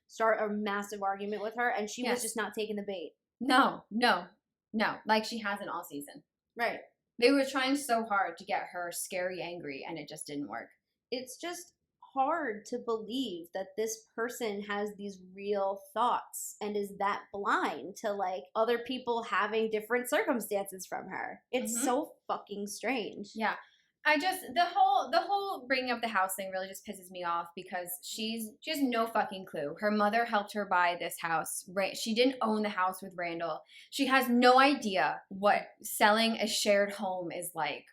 start a massive argument with her, and she was just not taking the bait. No. Like she hasn't all season. Right. They were trying so hard to get her scary angry, and it just didn't work. It's just hard to believe that this person has these real thoughts and is that blind to like other people having different circumstances from her. It's so fucking strange. Yeah. I just the whole bringing up the house thing really just pisses me off because she has no fucking clue. Her mother helped her buy this house. She didn't own the house with Randall. She has no idea what selling a shared home is like.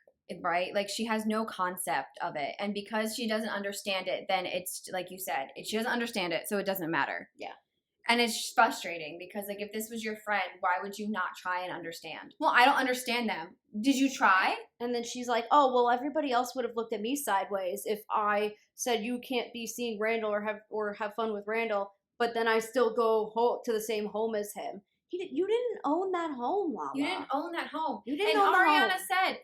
Right? Like she has no concept of it. And because she doesn't understand it, then it's like you said, she doesn't understand it, so it doesn't matter. Yeah. And it's frustrating because like if this was your friend, why would you not try and understand? Well, I don't understand them. Did you try? And then she's like, oh, well, everybody else would have looked at me sideways if I said you can't be seeing Randall or have fun with Randall, but then I still go to the same home as him. You didn't own that home, Lala. You didn't own that home. You didn't own Ariana the home. said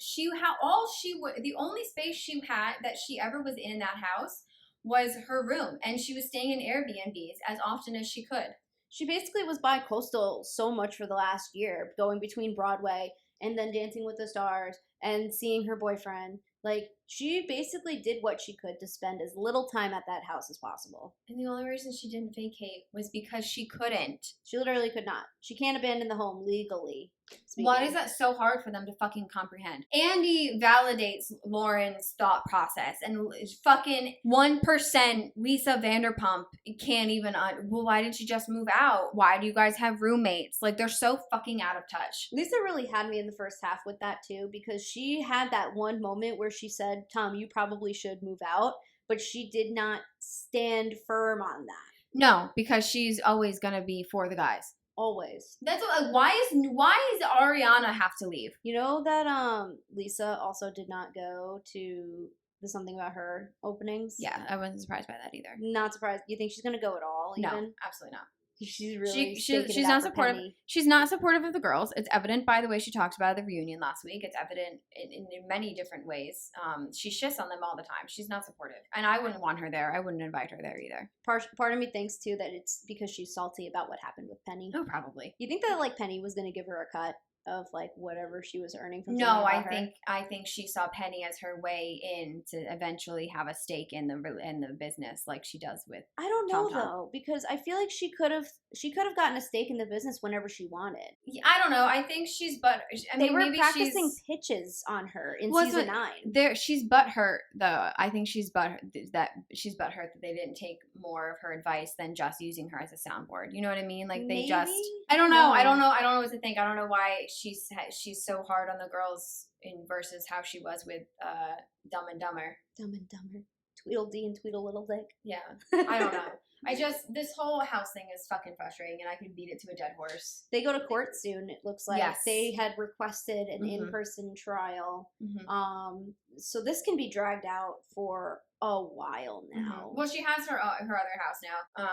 the only space she had that she ever was in that house was her room, and she was staying in Airbnbs as often as she could. She basically was bi-coastal so much for the last year, going between Broadway and then Dancing with the Stars and seeing her boyfriend. Like, she basically did what she could to spend as little time at that house as possible. And the only reason she didn't vacate was because she couldn't. She literally could not. She can't abandon the home legally. Why is that so hard for them to fucking comprehend? Andy validates Lauren's thought process, and fucking 1% Lisa Vanderpump can't even. Well, why didn't you just move out? Why do you guys have roommates? Like, they're so fucking out of touch. Lisa really had me in the first half with that too, because she had that one moment where she said, Tom, you probably should move out, but she did not stand firm on that. No, because she's always gonna be for the guys. Always. That's what, why is Ariana have to leave? You know that Lisa also did not go to the Something About Her openings? Yeah, I wasn't surprised by that either. Not surprised. You think she's gonna go at all? No, even? absolutely not. She's really she's not supportive. She's not supportive of the girls. It's evident by the way she talked about the reunion last week. It's evident in many different ways. She shits on them all the time. She's not supportive, and I wouldn't want her there. I wouldn't invite her there either. Part of me thinks too that it's because she's salty about what happened with Penny. Oh, probably. You think that like Penny was gonna give her a cut of like whatever she was earning from? No, I think she saw Penny as her way in to eventually have a stake in the business, like she does with. I don't know though, because I feel like she could have gotten a stake in the business whenever she wanted. I don't know. I think she's they were practicing pitches on her in season 9. She's butthurt though. I think she's butthurt that they didn't take more of her advice than just using her as a soundboard. You know what I mean? Like they just. I don't know. I don't know what to think. I don't know why she's so hard on the girls versus how she was with Dumb and Dumber. Dumb and Dumber. Tweedledee and Tweedle Dick. Yeah. I don't know. This whole house thing is fucking frustrating, and I could beat it to a dead horse. They go to court soon, it looks like. Yes. They had requested an in-person trial. So this can be dragged out for a while now. Well, she has her other house now.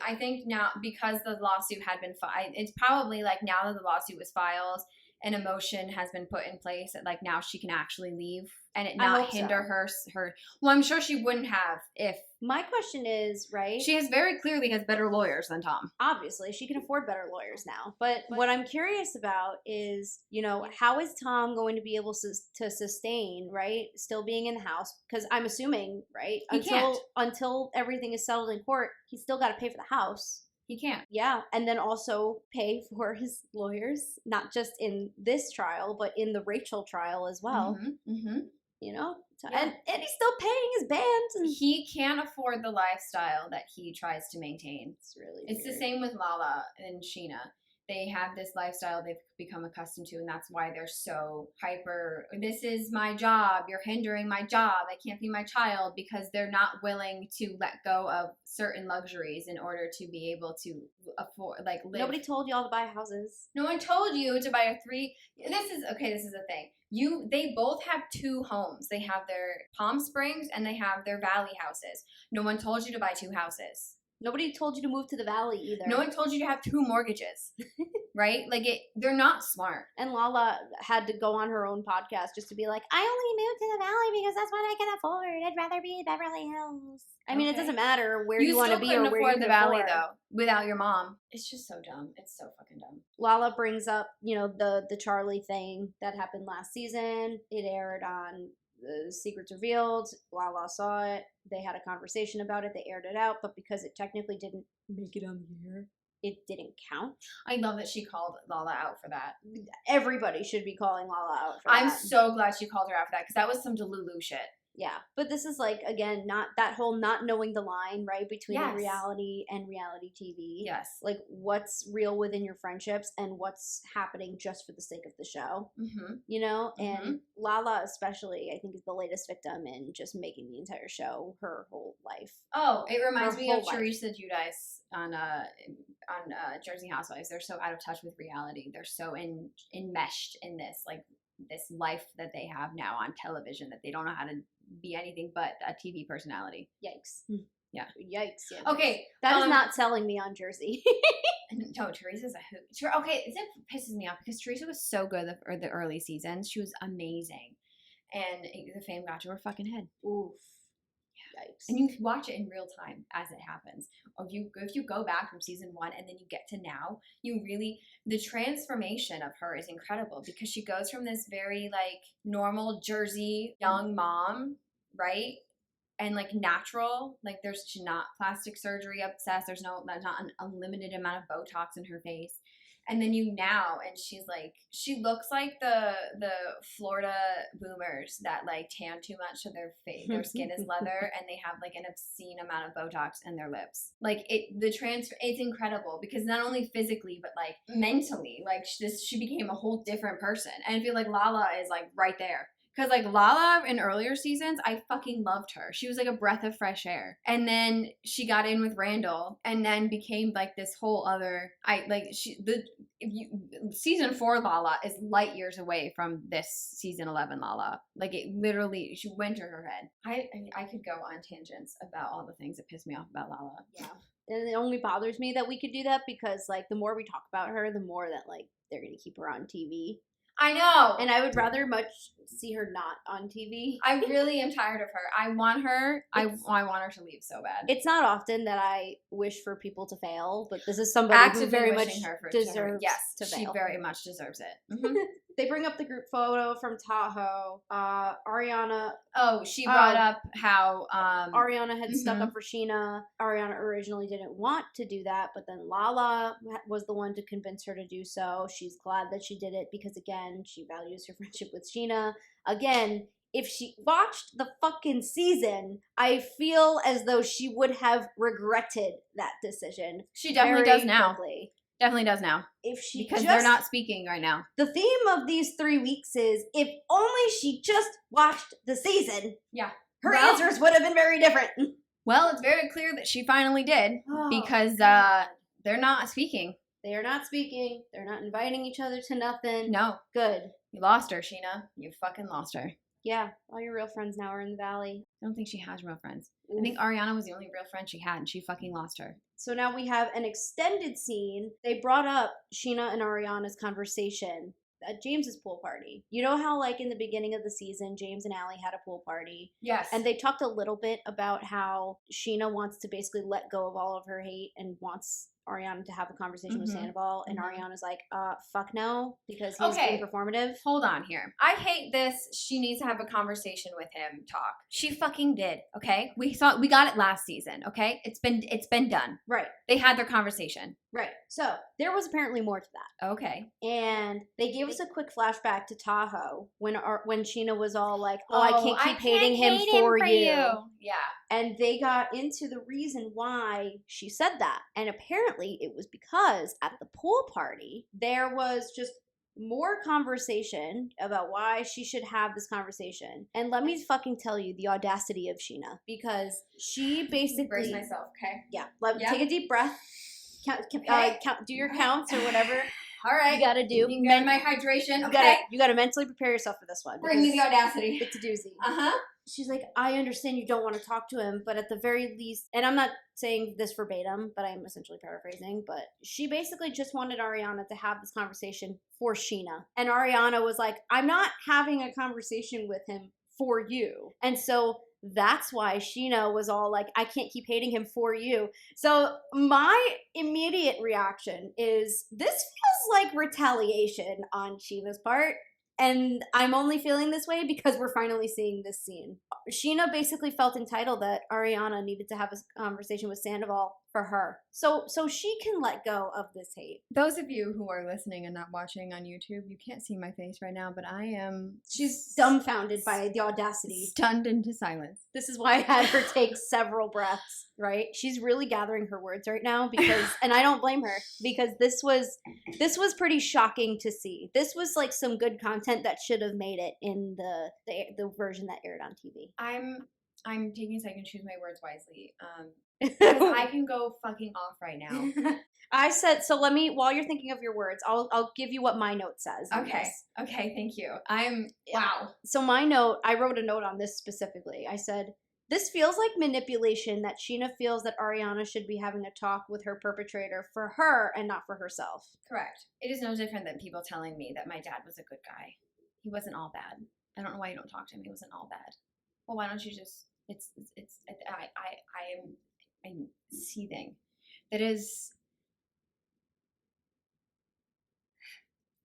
I think now, because the lawsuit had been filed, it's probably like now that the lawsuit was filed, an emotion has been put in place that like now she can actually leave and it I not hope hinder so. her. Well, I'm sure she wouldn't have if My question is, right? she very clearly has better lawyers than Tom. Obviously, she can afford better lawyers now. But what I'm curious about is, how is Tom going to be able to sustain, right? Still being in the house, because I'm assuming, right? He can't. Until everything is settled in court, he's still got to pay for the house. He can't. Yeah, and then also pay for his lawyers, not just in this trial, but in the Rachel trial as well. So, Yeah. and he's still paying his band. And He can't afford the lifestyle that he tries to maintain. It's the same with Lala and Scheana. They have this lifestyle they've become accustomed to, and that's why they're so hyper. This is my job. You're hindering my job. I can't be my child, because they're not willing to let go of certain luxuries in order to be able to afford, like, live. Nobody told y'all to buy houses. No one told you to buy a three. This is the thing. They both have 2 homes. They have their Palm Springs and they have their Valley houses. No one told you to buy 2 houses. Nobody told you to move to the valley either. No one told you to have 2 mortgages, right? Like they're not smart. And Lala had to go on her own podcast just to be like, I only moved to the valley because that's what I can afford. I'd rather be in Beverly Hills. I mean, it doesn't matter where you want to be or where you afford can the valley afford. though without your mom. It's just so dumb. It's so fucking dumb. Lala brings up, the Charlie thing that happened last season. It aired on The Secrets Revealed. Lala saw it. They had a conversation about it. They aired it out, but because it technically didn't make it on the air, it didn't count. I love that she called Lala out for that. Everybody should be calling Lala out for that. I'm so glad she called her out for that, because that was some Delulu shit. Yeah, but this is like, again, not that whole not knowing the line, right, between Yes. reality and reality TV. Yes. Like, what's real within your friendships and what's happening just for the sake of the show, And Lala especially, I think, is the latest victim in just making the entire show her whole life. Oh, it reminds Her me of whole life. Teresa Giudice on Jersey Housewives. They're so out of touch with reality. They're so enmeshed in this life that they have now on television that they don't know how to be anything but a TV personality. Yikes. Yeah. Yikes. Yeah. Okay. That is not selling me on Jersey. No, Teresa's a hoot. Okay, it pisses me off because Teresa was so good the early seasons. She was amazing. And the fame got to her fucking head. Oof. Yikes. And you can watch it in real time as it happens. Or if you go back from season 1 and then you get to now, the transformation of her is incredible, because she goes from this very like normal Jersey young mom, right? And like natural, like she's not plastic surgery obsessed. There's not an unlimited amount of Botox in her face. And then and she looks like the Florida boomers that like tan too much so their skin is leather and they have like an obscene amount of Botox in their lips. Like it's incredible, because not only physically but like mentally, like she became a whole different person. And I feel like Lala is like right there. Because, like, Lala in earlier seasons, I fucking loved her. She was, like, a breath of fresh air. And then she got in with Randall and then became, like, this whole other... Season 4 Lala is light years away from this season 11 Lala. Like, it literally... She went to her head. I could go on tangents about all the things that piss me off about Lala. Yeah. And it only bothers me that we could do that because, like, the more we talk about her, the more that, like, they're going to keep her on TV. I know. And I would rather much see her not on TV. I really am tired of her. I want her. I want her to leave so bad. It's not often that I wish for people to fail, but this is somebody who very much deserves to fail. She very much deserves it. Mm-hmm. They bring up the group photo from Tahoe. Ariana. Oh, she brought up how Ariana had stuck up for Scheana. Ariana originally didn't want to do that, but then Lala was the one to convince her to do so. She's glad that she did it because, again, she values her friendship with Scheana. Again, if she watched the fucking season, I feel as though she would have regretted that decision. She definitely does now. Quickly. Definitely does now. Because they're not speaking right now. The theme of these 3 weeks is, if only she just watched the season. Yeah. Her answers would have been very different. Well, it's very clear that she finally did, because they're not speaking. They are not speaking. They're not inviting each other to nothing. No. Good. You lost her, Scheana. You fucking lost her. Yeah. All your real friends now are in the valley. I don't think she has real friends. Oof. I think Ariana was the only real friend she had, and she fucking lost her. So now we have an extended scene. They brought up Scheana and Ariana's conversation at James's pool party. You know how, like, in the beginning of the season, James and Allie had a pool party? Yes. And they talked a little bit about how Scheana wants to basically let go of all of her hate and wants Ariana to have a conversation with Sandoval. And Ariana's like, fuck no, because he's being performative. Hold on here. I hate this. She needs to have a conversation with him talk. She fucking did, okay? We got it last season, okay? It's been done. Right. They had their conversation. Right. So there was apparently more to that. Okay. And they gave us a quick flashback to Tahoe when Scheana was all like, I can't keep hating him for you. Yeah. And they got into the reason why she said that. And apparently it was because at the pool party, there was just more conversation about why she should have this conversation. And let me fucking tell you the audacity of Scheana. Because she basically... Brace myself, okay? Yeah. Take a deep breath. Count, do your counts or whatever. All right. You gotta do. Get my hydration. Okay. You gotta mentally prepare yourself for this one. Bring me the audacity. It's a doozy. Uh-huh. She's like, I understand you don't want to talk to him, but at the very least, and I'm not saying this verbatim, but I'm essentially paraphrasing, but she basically just wanted Ariana to have this conversation for Scheana. And Ariana was like, I'm not having a conversation with him for you. And so that's why Scheana was all like, I can't keep hating him for you. So my immediate reaction is, this feels like retaliation on Scheana's part. And I'm only feeling this way because we're finally seeing this scene. Scheana basically felt entitled that Ariana needed to have a conversation with Sandoval for her. So she can let go of this hate. Those of you who are listening and not watching on YouTube, you can't see my face right now, but I am... She's dumbfounded by the audacity. Stunned into silence. This is why I had her take several breaths, right? She's really gathering her words right now because, and I don't blame her, because this was pretty shocking to see. This was like some good content that should have made it in the version that aired on TV. I'm taking a second to choose my words wisely. Because I can go fucking off right now. I said, so let me, while you're thinking of your words, I'll give you what my note says. Okay. Okay, thank you. Wow. So my note, I wrote a note on this specifically. I said, this feels like manipulation that Scheana feels that Ariana should be having a talk with her perpetrator for her and not for herself. Correct. It is no different than people telling me that my dad was a good guy. He wasn't all bad. I don't know why you don't talk to him. He wasn't all bad. Well, why don't you just, I'm seething. That is,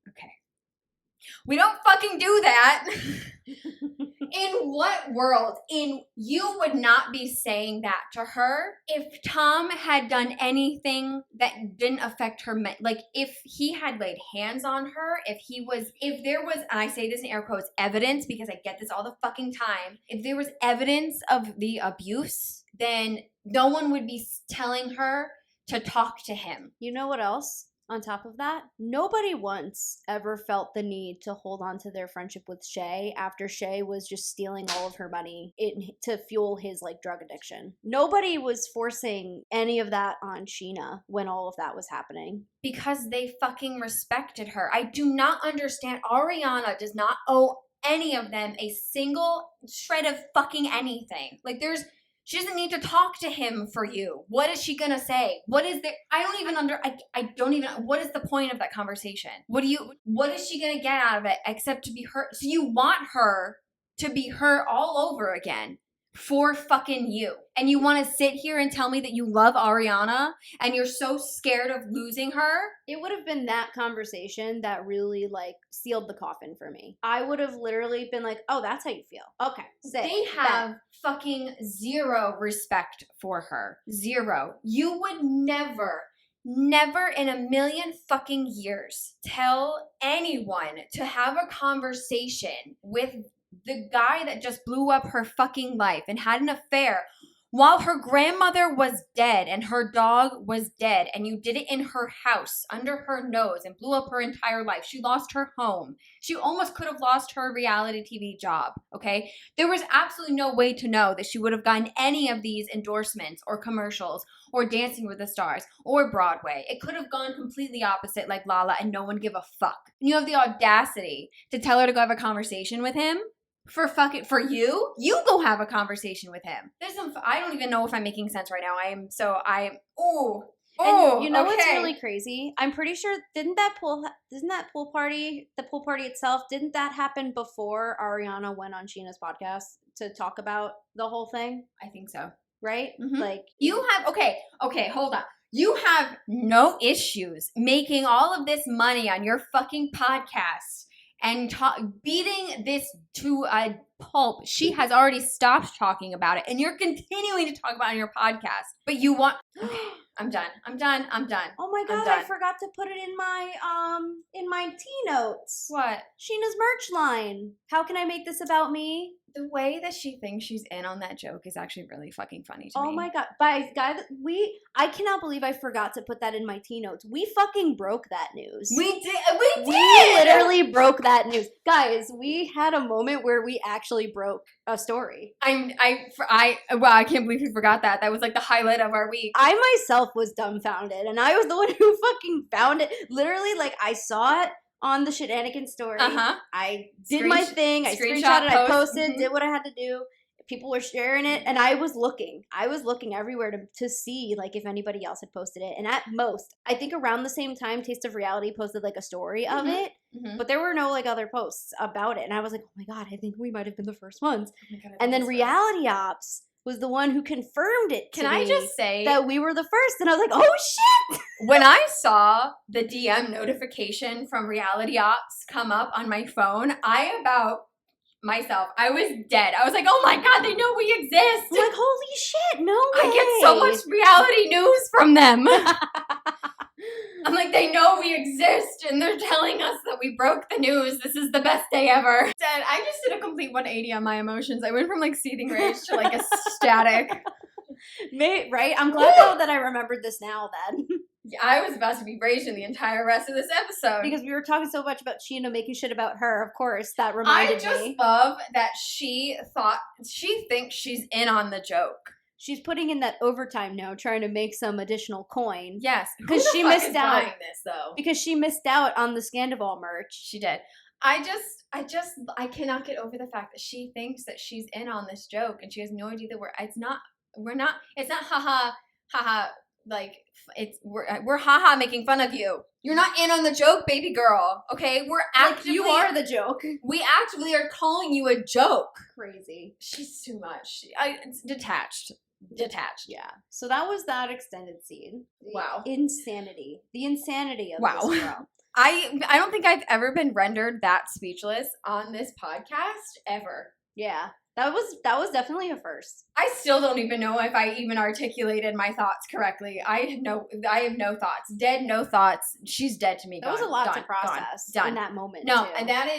okay. We don't fucking do that. In what world? You would not be saying that to her if Tom had done anything that didn't affect her. Like if he had laid hands on her, if there was, and I say this in air quotes, evidence, because I get this all the fucking time. If there was evidence of the abuse, then no one would be telling her to talk to him. You know what else? On top of that, nobody once ever felt the need to hold on to their friendship with Shay after Shay was just stealing all of her money to fuel his like drug addiction. Nobody was forcing any of that on Scheana when all of that was happening. Because they fucking respected her. I do not understand. Ariana does not owe any of them a single shred of fucking anything. Like she doesn't need to talk to him for you. What is she gonna say? What is there? I don't even, what is the point of that conversation? What is she gonna get out of it except to be her? So you want her to be her all over again for fucking you. And you want to sit here and tell me that you love Ariana and you're so scared of losing her? It would have been that conversation that really like sealed the coffin for me. I would have literally been like, oh, that's how you feel. Okay. They have fucking zero respect for her. Zero. You would never in a million fucking years tell anyone to have a conversation with the guy that just blew up her fucking life and had an affair while her grandmother was dead and her dog was dead, and you did it in her house under her nose and blew up her entire life. She lost her home. She almost could have lost her reality TV job, okay? There was absolutely no way to know that she would have gotten any of these endorsements or commercials or Dancing with the Stars or Broadway. It could have gone completely opposite like Lala and no one give a fuck. And you have the audacity to tell her to go have a conversation with him? For you go have a conversation with him. I don't even know if I'm making sense right now. Oh, And you know what's okay. really crazy? I'm pretty sure isn't the pool party itself, didn't that happen before Ariana went on Scheana's podcast to talk about the whole thing, I think so. right? Mhm. Like You have okay, hold on. You have no issues making all of this money on your fucking podcast and beating this to a pulp. She has already stopped talking about it, and you're continuing to talk about it on your podcast. But you want okay. I'm done. Oh my I'm god, done. I forgot to put it in my T notes. What? Sheena's merch line. How can I make this about me? The way that she thinks she's in on that joke is actually really fucking funny to me. Oh my god. Guys, I cannot believe I forgot to put that in my T notes. We fucking broke that news. We did. We literally broke that news. Guys, we had a moment where we actually broke a story. Wow, I can't believe you forgot that. That was like the highlight of our week. I myself was dumbfounded, and I was the one who fucking found it. Literally, like, I saw it on the Shenanigans story. I did my thing. I screenshotted, I posted, did what I had to do. People were sharing it, and I was looking everywhere to see, like, if anybody else had posted it. And at most, I think around the same time, Taste of Reality posted, like, a story of it. But there were no, like, other posts about it. And I was like, oh my god, I think we might have been the first ones. Oh my god, And then Reality Ops was the one who confirmed it to Can I me just say that we were the first, and I was like, oh shit! When I saw the DM notification from Reality Ops come up on my phone, I was dead. I was like, oh my god, they know we exist. I'm like, holy shit, no way! I get so much reality news from them. I'm like, they know we exist, and they're telling us that we broke the news. This is the best day ever. I just did a complete 180 on my emotions. I went from like seething rage to like ecstatic. Right? I'm glad though that I remembered this now then. I was about to be raging the entire rest of this episode. Because we were talking so much about Scheana making shit about her, of course, that reminded me. I just love that she thinks she's in on the joke. She's putting in that overtime now, trying to make some additional coin. Yes, because she missed out. Buying this though, because she missed out on the Sandoval merch. She did. I cannot get over the fact that she thinks that she's in on this joke, and she has no idea that it's not haha like we're haha making fun of you. You're not in on the joke, baby girl. Okay, we're actively you are the joke. We actively are calling you a joke. Crazy. She's too much. It's detached. Yeah. So that was that extended scene. Wow. Insanity. The insanity of this girl. I don't think I've ever been rendered that speechless on this podcast ever. Yeah. That was definitely a first. I still don't even know if I even articulated my thoughts correctly. I have no thoughts. Dead, no thoughts. She's dead to me. That was a lot to process in that moment. No, too. and that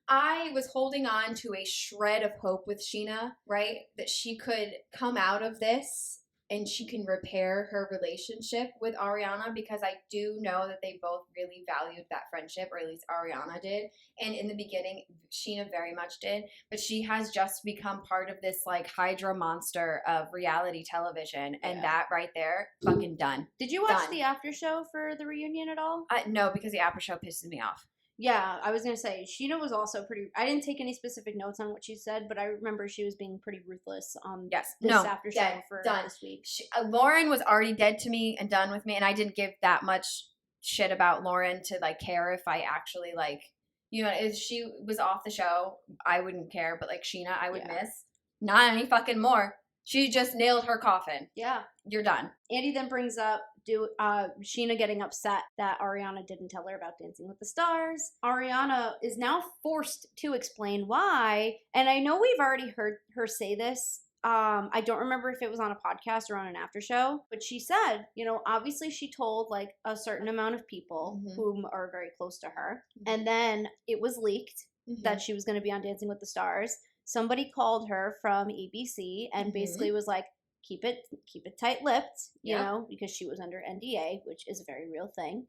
I was holding on to a shred of hope with Scheana, right? That she could come out of this and she can repair her relationship with Ariana, because I do know that they both really valued that friendship, or at least Ariana did. And in the beginning, Scheana very much did. But she has just become part of this like Hydra monster of reality television. And that right there, fucking done. Did you watch the after show for the reunion at all? No, because the after show pisses me off. Yeah, I was going to say, Scheana was also pretty... I didn't take any specific notes on what she said, but I remember she was being pretty ruthless on this after show for this week. Lauren was already dead to me and done with me, and I didn't give that much shit about Lauren to, like, care if I actually, like... You know, if she was off the show, I wouldn't care, but, like, Scheana, I would miss. Not any fucking more. She just nailed her coffin. Yeah. You're done. Andy then brings up Scheana getting upset that Ariana didn't tell her about Dancing with the Stars. Ariana is now forced to explain why, and I know we've already heard her say this. I don't remember if it was on a podcast or on an after show, but she said, you know, obviously she told like a certain amount of people whom are very close to her, and then it was leaked that she was going to be on Dancing with the Stars. Somebody called her from ABC and basically was like, keep it tight-lipped, you know, because she was under NDA, which is a very real thing.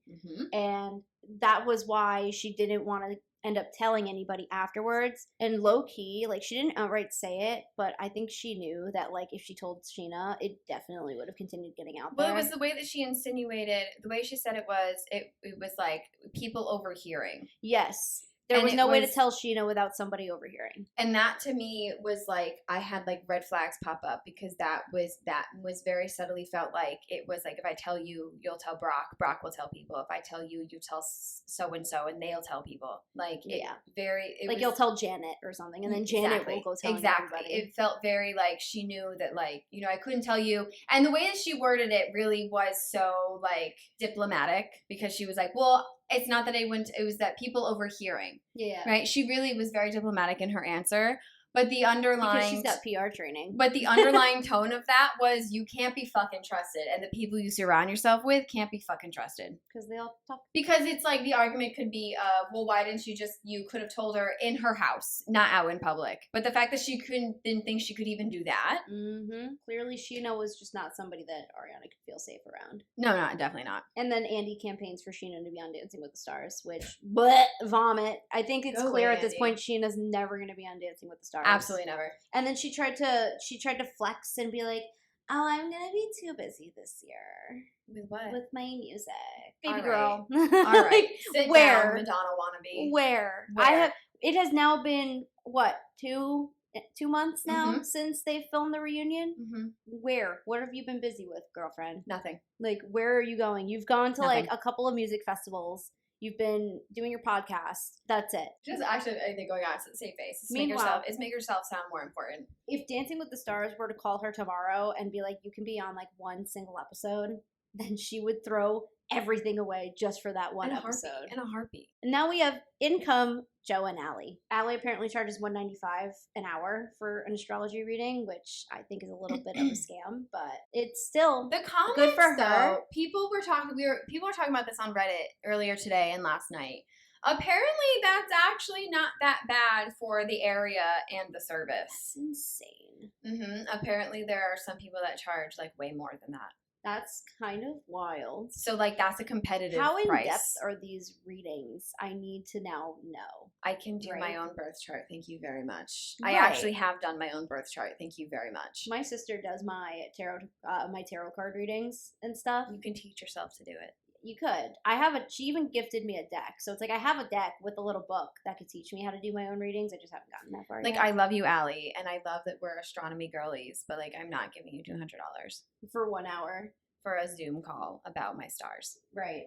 And that was why she didn't want to end up telling anybody afterwards. And low-key, like, she didn't outright say it, but I think she knew that, like, if she told Scheana, it definitely would have continued getting out there. Well, it was the way that she insinuated, the way she said it was like people overhearing. Yes. There And was it no way to was- tell Scheana without somebody overhearing. And that to me was like I had like red flags pop up because that was very subtly felt like it was like if I tell you, you'll tell Brock will tell people. If I tell you, you tell so and so, and they'll tell people. Like You'll tell Janet or something, and then Janet will go tell everybody. It felt very like she knew that like I couldn't tell you, and the way that she worded it really was so like diplomatic because she was like, well. It's not that it was that people overhearing. Yeah. Right? She really was very diplomatic in her answer. But the underlying... Because she's got PR training. But the underlying tone of that was you can't be fucking trusted. And the people you surround yourself with can't be fucking trusted. Because they all talk. Because it's like the argument could be, well, why didn't you could have told her in her house, not out in public. But the fact that she didn't think she could even do that. Mm-hmm. Clearly, Scheana was just not somebody that Ariana could feel safe around. No, definitely not. And then Andy campaigns for Scheana to be on Dancing with the Stars, which, vomit. I think it's clear at this point Sheena's never going to be on Dancing with the Stars. Absolutely never. And then she tried to flex and be like, "Oh, I'm gonna be too busy this year with what? With my music, baby All girl." All right, sit Where? down, Madonna wannabe. Where I have it has now been what 2 months now since they filmed the reunion. Mm-hmm. Where? What have you been busy with, girlfriend? Nothing. Like, where are you going? You've gone to Nothing. like a couple of music festivals. You've been doing your podcast. That's it. Just actually, I think going on to save face. Meanwhile, make yourself sound more important. If Dancing with the Stars were to call her tomorrow and be like, you can be on like one single episode, then she would throw everything away just for that one episode. In a heartbeat. And now we have income Joe and Allie. Allie apparently charges $195 an hour for an astrology reading, which I think is a little bit of a scam, but it's still the comments, good for her. Though, people were talking about this on Reddit earlier today and last night. Apparently, that's actually not that bad for the area and the service. That's insane. Mm-hmm. Apparently, there are some people that charge like way more than that. That's kind of wild. So, like, that's a competitive How in price. depth are these readings? I need to now know. I can do my Right. own birth chart. Thank you very much. Right. I actually have done my own birth chart. Thank you very much. My sister does my tarot card readings and stuff. You can teach yourself to do it. You could. She even gifted me a deck. So it's like I have a deck with a little book that could teach me how to do my own readings. I just haven't gotten that far Like, yet. I love you, Allie, and I love that we're astronomy girlies, but, like, I'm not giving you $200 For 1 hour. for a Zoom call about my stars. Right.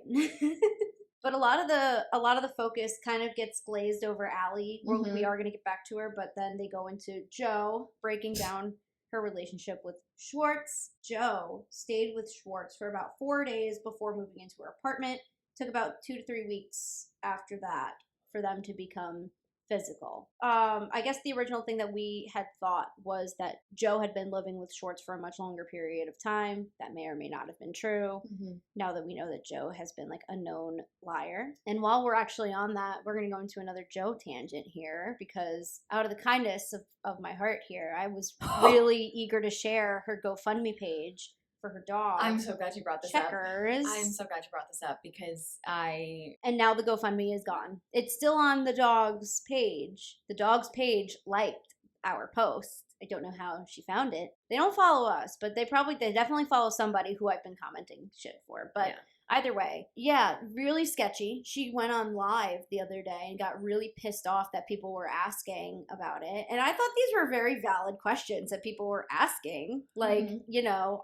But a lot of the focus kind of gets glazed over Allie. Mhm. We are going to get back to her, but then they go into Joe breaking down her relationship with Schwartz. Joe stayed with Schwartz for about 4 days before moving into her apartment. Took about 2 to 3 weeks after that for them to become physical. I guess the original thing that we had thought was that Joe had been living with Schwartz for a much longer period of time. That may or may not have been true. Mm-hmm. Now that we know that Joe has been like a known liar. And while we're actually on that, we're going to go into another Joe tangent here because out of the kindness of my heart here, I was really eager to share her GoFundMe page for her dog. I'm so glad you brought this Checkers. up. I'm so glad you brought this up because And now the GoFundMe is gone. It's still on the dog's page. The dog's page liked our post. I don't know how she found it. They don't follow us, but they definitely follow somebody who I've been commenting shit for. But either way, yeah, really sketchy. She went on live the other day and got really pissed off that people were asking about it. And I thought these were very valid questions that people were asking. Like,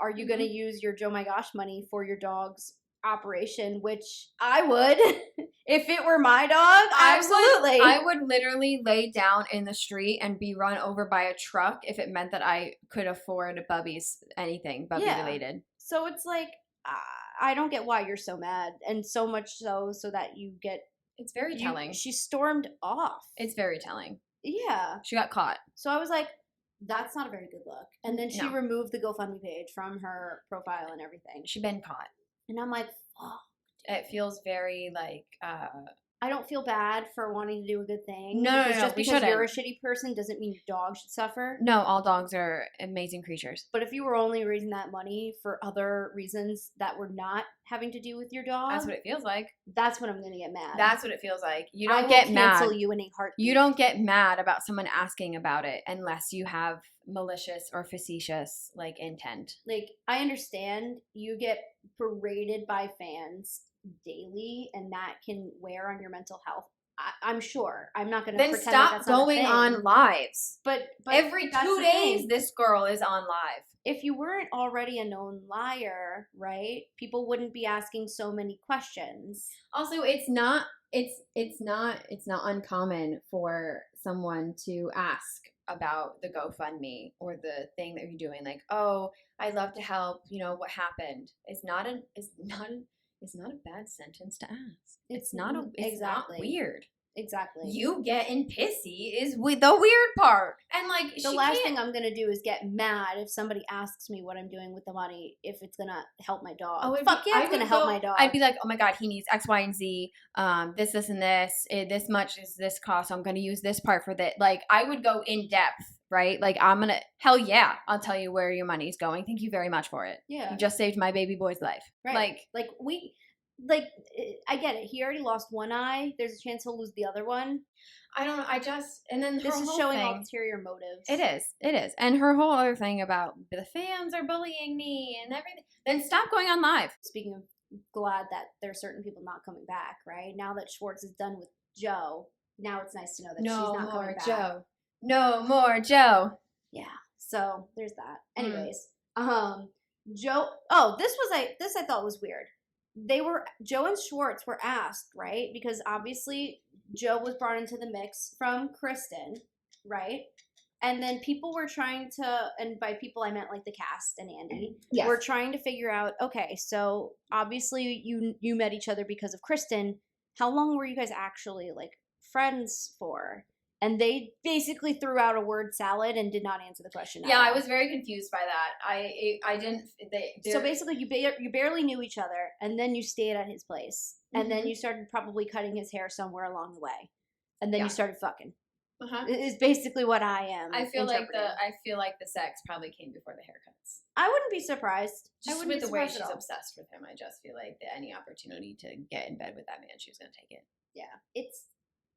are you going to use your Joe My Gosh money for your dog's operation? Which I would. If it were my dog, absolutely. I would literally lay down in the street and be run over by a truck if it meant that I could afford Bubby's anything Bubby related. So it's like, I don't get why you're so mad, and so much so that you get. It's very telling. She stormed off. It's very telling. Yeah. She got caught. So I was like, that's not a very good look. And then she removed the GoFundMe page from her profile and everything. She been caught. And I'm like, fuck. It feels very like. I don't feel bad for wanting to do a good thing. No, just because you're a shitty person doesn't mean your dog should suffer. No, all dogs are amazing creatures. But if you were only raising that money for other reasons that were not having to do with your dog, that's what it feels like. That's when I'm gonna get mad. That's what it feels like. You don't I get will mad. Cancel you in a heartbeat. You don't get mad about someone asking about it unless you have malicious or facetious like intent. Like, I understand you get berated by fans daily and that can wear on your mental health I'm sure. I'm not going to Then pretend stop like that's not a going thing. on lives. But Every that's 2 the days, thing. this girl is on live. If you weren't already a known liar, right? People wouldn't be asking so many questions. Also, it's not uncommon for someone to ask about the GoFundMe or the thing that you're doing. Like, oh, I'd love to help. You know, what happened? It's not a bad sentence to ask. It's not exactly. weird. Exactly. You getting pissy is the weird part. And like, the last thing I'm gonna do is get mad if somebody asks me what I'm doing with the money, if it's gonna help my dog. Oh, Fuck yeah, it's gonna help my dog. I'd be like, oh my God, he needs X, Y, and Z. This, and this. This much is this cost. So I'm gonna use this part for that. Like, I would go in depth, right? Like, hell yeah, I'll tell you where your money's going. Thank you very much for it. Yeah. You just saved my baby boy's life. Right. Like, I get it. He already lost one eye. There's a chance he'll lose the other one. I don't know. And then this is showing ulterior motives. It is. And her whole other thing about the fans are bullying me and everything. Then stop going on live. Speaking of, glad that there are certain people not coming back, right? Now that Schwartz is done with Joe, now it's nice to know that she's not coming back. No more Joe. Yeah. So there's that. Anyways, Joe. Oh, this I thought was weird. Joe and Schwartz were asked, right? Because obviously Joe was brought into the mix from Kristen, right? And then people were trying to, and by people I meant like the cast and Andy, were trying to figure out, okay, so obviously you met each other because of Kristen. How long were you guys actually like friends for? And they basically threw out a word salad and did not answer the question. Yeah, I was very confused by that. I didn't. So basically, you barely knew each other, and then you stayed at his place, and then you started probably cutting his hair somewhere along the way, and then you started fucking. Is basically what I am. I feel like the sex probably came before the haircuts. I wouldn't be surprised. Just with the way she's obsessed with him, I just feel like any opportunity to get in bed with that man, she was gonna take it.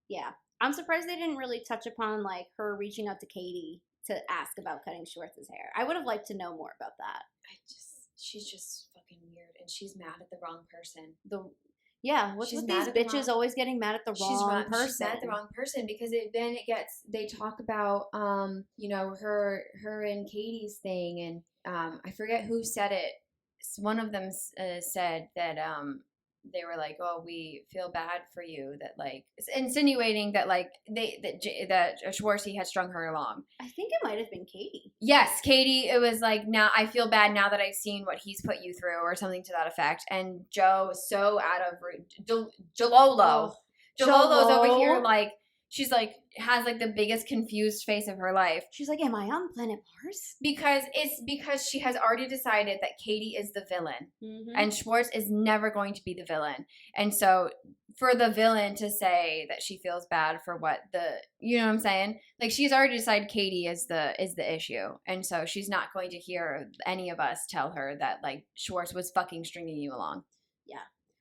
Yeah. I'm surprised they didn't really touch upon like her reaching out to Katie to ask about cutting Schwartz's hair. I would have liked to know more about that. She's just fucking weird, and she's mad at the wrong person. What's with these bitches always getting mad at the wrong person? She's mad at the wrong person because they talk about her and Katie's thing, and I forget who said it. One of them said that they were like, oh, we feel bad for you, that like insinuating that like that Schwartzy had strung her along. I think it might have been Katie. Yes, Katie. It was like, now I feel bad now that I've seen what he's put you through, or something to that effect. And Joe was so out of Jalolo's over here like. She's like, has like the biggest confused face of her life. She's like, am I on planet Mars? Because she has already decided that Katie is the villain. And Schwartz is never going to be the villain. And so for the villain to say that she feels bad for what you know what I'm saying? Like, she's already decided Katie is the issue. And so she's not going to hear any of us tell her that like Schwartz was fucking stringing you along. Yeah.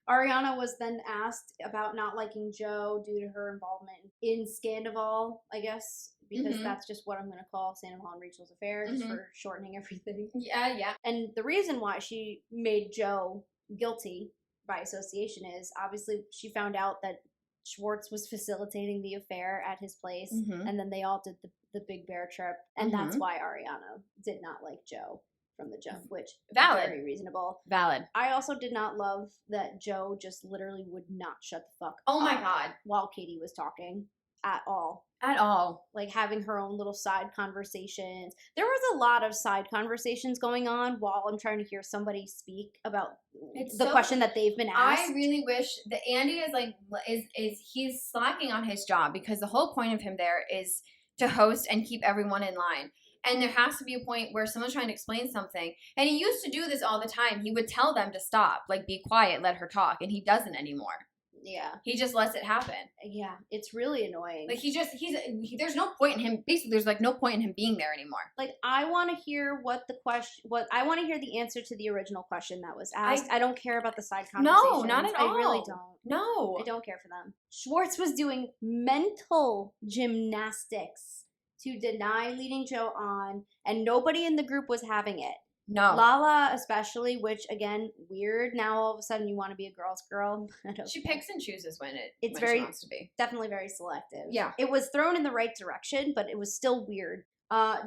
Ariana was then asked about not liking Joe due to her involvement in Sandoval, I guess, because that's just what I'm going to call Sandoval and Rachel's affair, just for shortening everything. Yeah. And the reason why she made Joe guilty by association is obviously she found out that Schwartz was facilitating the affair at his place, and then they all did the Big Bear trip, and that's why Ariana did not like Joe from the jump, which very reasonable. Valid. I also did not love that Joe just literally would not shut the fuck up. Oh my God. While Katie was talking at all. Like having her own little side conversations. There was a lot of side conversations going on while I'm trying to hear somebody speak about the question that they've been asked. I really wish that Andy is like, he's slacking on his job, because the whole point of him there is to host and keep everyone in line. And there has to be a point where someone's trying to explain something. And he used to do this all the time. He would tell them to stop, like, be quiet, let her talk. And he doesn't anymore. Yeah. He just lets it happen. Yeah. It's really annoying. Like, there's no point in him, basically, there's, like, no point in him being there anymore. Like, I want to hear I want to hear the answer to the original question that was asked. I don't care about the side conversations. No, not at all. I really don't. No. I don't care for them. Schwartz was doing mental gymnastics to deny leading Joe on, and nobody in the group was having it. No. Lala especially, which again, weird. Now all of a sudden you want to be a girl's girl. She picks and chooses when It's she very wants to be. definitely very selective. Yeah. It was thrown in the right direction, but it was still weird.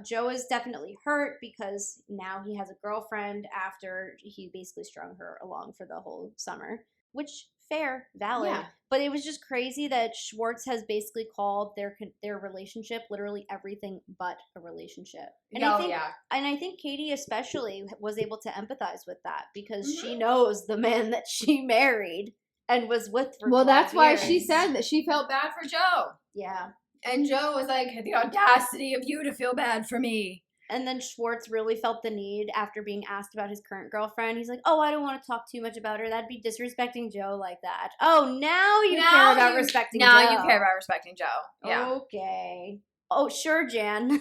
Joe is definitely hurt because now he has a girlfriend after he basically strung her along for the whole summer, which fair, valid. Yeah. But it was just crazy that Schwartz has basically called their relationship literally everything but a relationship. And I think Katie especially was able to empathize with that because she knows the man that she married and was with for 12 that's why years. she said that she felt bad for Joe. Yeah. And Joe was like, the audacity of you to feel bad for me. And then Schwartz really felt the need after being asked about his current girlfriend. He's like, oh, I don't want to talk too much about her. That'd be disrespecting Joe like that. Oh, now you care about respecting Joe. Now you care about respecting Joe. Yeah. Okay. Oh, sure, Jan.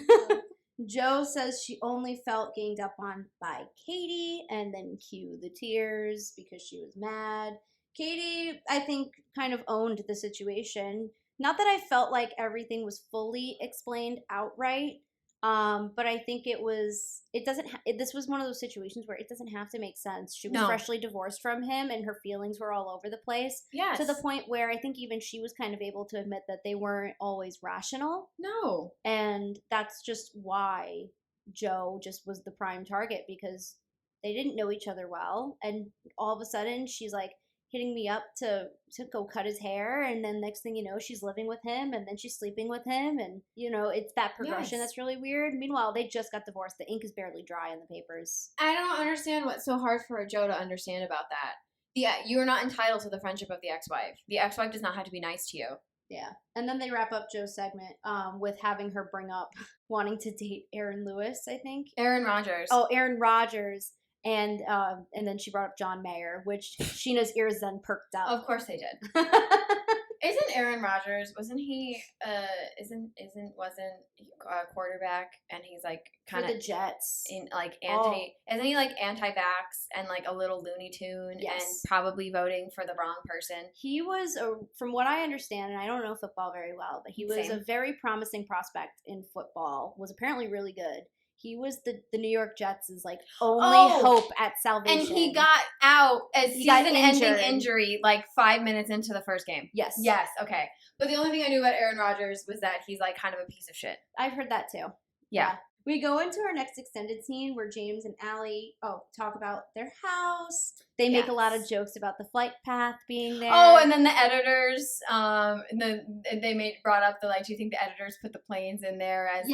Joe says she only felt ganged up on by Katie, and then cue the tears because she was mad. Katie, I think, kind of owned the situation. Not that I felt like everything was fully explained outright, but I think this was one of those situations where it doesn't have to make sense. She was freshly divorced from him and her feelings were all over the place. Yes. To the point where I think even she was kind of able to admit that they weren't always rational. No. And that's just why Joe just was the prime target because they didn't know each other well. And all of a sudden she's like, hitting me up to go cut his hair, and then next thing you know, she's living with him, and then she's sleeping with him, and, it's that progression that's really weird. Meanwhile, they just got divorced. The ink is barely dry in the papers. I don't understand what's so hard for Joe to understand about that. Yeah, you're not entitled to the friendship of the ex-wife. The ex-wife does not have to be nice to you. Yeah. And then they wrap up Joe's segment with having her bring up wanting to date Aaron Lewis, I think. Aaron Rodgers. Oh, Aaron Rodgers. And then she brought up John Mayer, which Scheana's ears then perked up. Of course they did. Isn't Aaron Rodgers? Wasn't he? Wasn't a quarterback? And he's like kind of the Jets. In like anti. Isn't he like anti-vax and like a little Looney Tune? Yes. And probably voting for the wrong person. He was from what I understand, and I don't know football very well, but he was a very promising prospect in football. Was apparently really good. He was the New York Jets' like only hope at salvation. And he got out as season-ending injury like 5 minutes into the first game. Yes. Yes, okay. But the only thing I knew about Aaron Rodgers was that he's like kind of a piece of shit. I've heard that too. Yeah. We go into our next extended scene where James and Allie talk about their house. They make a lot of jokes about the flight path being there. Oh, and then the editors, brought up do you think the editors put the planes in there as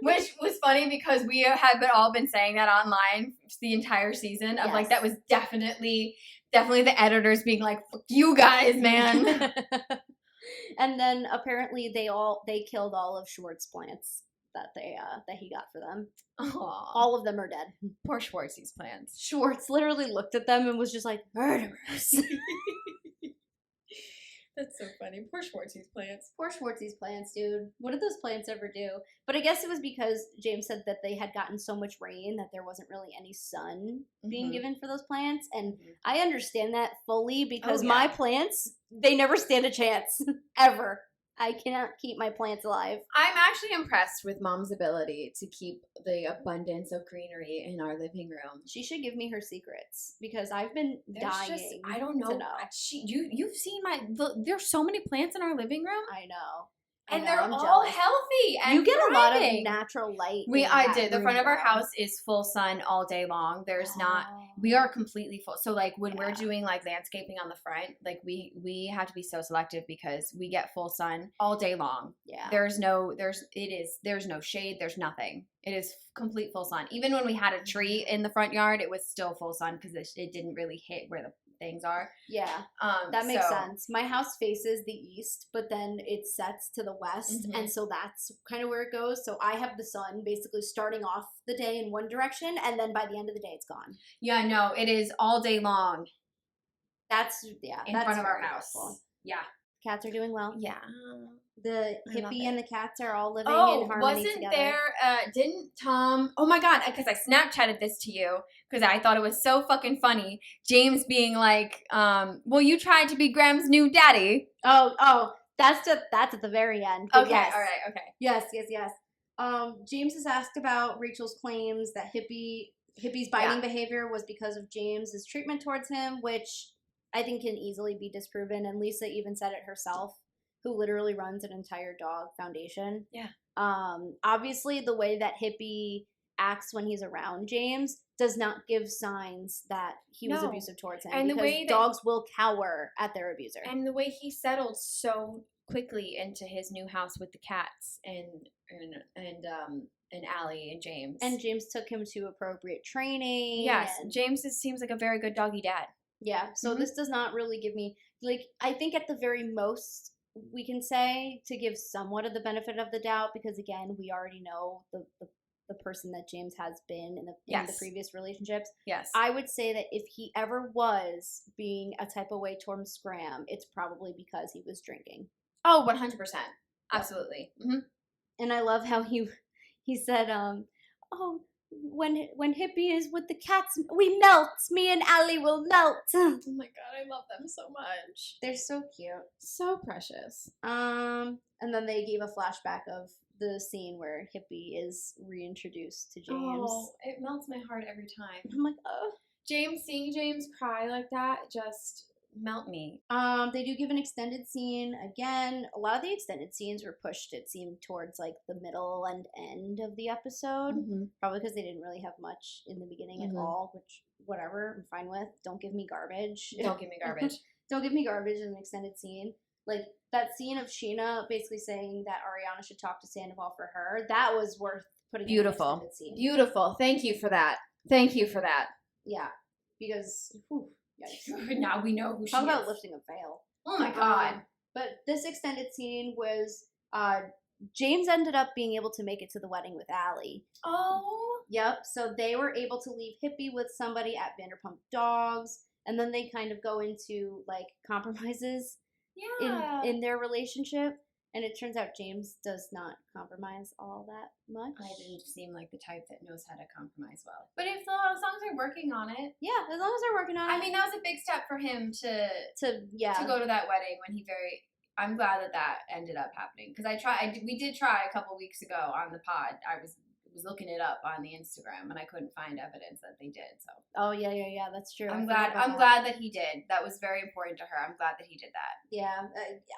which was funny because we have all been saying that online the entire season of that was definitely the editors being like, fuck you guys, man. And then apparently they killed all of Schwartz's plants that he got for them. Aww. All of them are dead. Poor Schwartz's plants. Schwartz literally looked at them and was just like, murderers. That's so funny. Poor Schwartz's plants. Poor Schwartz's plants, dude. What did those plants ever do? But I guess it was because James said that they had gotten so much rain that there wasn't really any sun being given for those plants. And I understand that fully because my plants, they never stand a chance. Ever. I cannot keep my plants alive. I'm actually impressed with Mom's ability to keep the abundance of greenery in our living room. She should give me her secrets because I've been dying. I don't know. You've seen there's so many plants in our living room. I know. And they're all healthy. And you get thriving. A lot of natural light. I did. The front of our house is full sun all day long. There's not. We are completely full. So when we're doing landscaping on the front, we have to be so selective because we get full sun all day long. Yeah. There's no shade. There's nothing. It is complete full sun. Even when we had a tree in the front yard, it was still full sun because it didn't really hit where the things are. Yeah. That makes sense. My house faces the east, but then it sets to the west, and so that's kind of where it goes. So I have the sun basically starting off the day in one direction, and then by the end of the day, it's gone. Yeah, no, it is all day long. That's front of our house. Helpful. Yeah. Cats are doing well. Yeah. The hippie and the cats are all living in harmony together. Didn't Tom, oh my God, because I Snapchatted this to you because I thought it was so fucking funny. James being like, well, you tried to be Graham's new daddy. Oh, that's at the very end. Okay, yes. All right, okay. Yes. James has asked about Rachel's claims that Hippie Hippie's biting behavior was because of James's treatment towards him, which I think can easily be disproven. And Lisa even said it herself, who literally runs an entire dog foundation. Yeah. Obviously, the way that Hippie acts when he's around James does not give signs that he was abusive towards him. And because the way dogs will cower at their abuser. And the way he settled so quickly into his new house with the cats and Allie and James. And James took him to appropriate training. Yes, James seems like a very good doggy dad. Yeah, so this does not really give me, like, I think at the very most we can say to give somewhat of the benefit of the doubt, because again, we already know the person that James has been in the previous relationships. Yes. I would say that if he ever was being a type of way towards Scram, it's probably because he was drinking. Oh, 100%. Absolutely. Mm-hmm. And I love how he said, oh, when Hippie is with the cats, we melt. Me and Allie will melt. Oh my god, I love them so much. They're so cute. So precious. And then they gave a flashback of the scene where Hippie is reintroduced to James. Oh, it melts my heart every time. I'm like, oh. Seeing James cry like that just melt me. They do give an extended scene. Again, a lot of the extended scenes were pushed, it seemed, towards like the middle and end of the episode. Mm-hmm. Probably because they didn't really have much in the beginning at all, which, whatever, I'm fine with. Don't give me garbage. Don't give me garbage. Don't give me garbage in an extended scene. Like, that scene of Scheana basically saying that Ariana should talk to Sandoval for her, that was worth putting in an extended scene. Beautiful. Thank you for that. Yeah. Because, whew, yikes. Now we know who she Talk is. about lifting a veil. Oh my god. But this extended scene was, James ended up being able to make it to the wedding with Allie. Oh. Yep. So they were able to leave Hippie with somebody at Vanderpump Dogs. And then they kind of go into, like, compromises in their relationship. And it turns out James does not compromise all that much. I didn't seem like the type that knows how to compromise well. But as long as they're working on it. Yeah, as long as they're working on it. I mean, that was a big step for him to go to that wedding when I'm glad that ended up happening. Because we did try a couple weeks ago on the pod. I was looking it up on the Instagram and I couldn't find evidence that they did. So. Oh yeah, that's true. I'm glad that he did. That was very important to her. I'm glad that he did that. Yeah,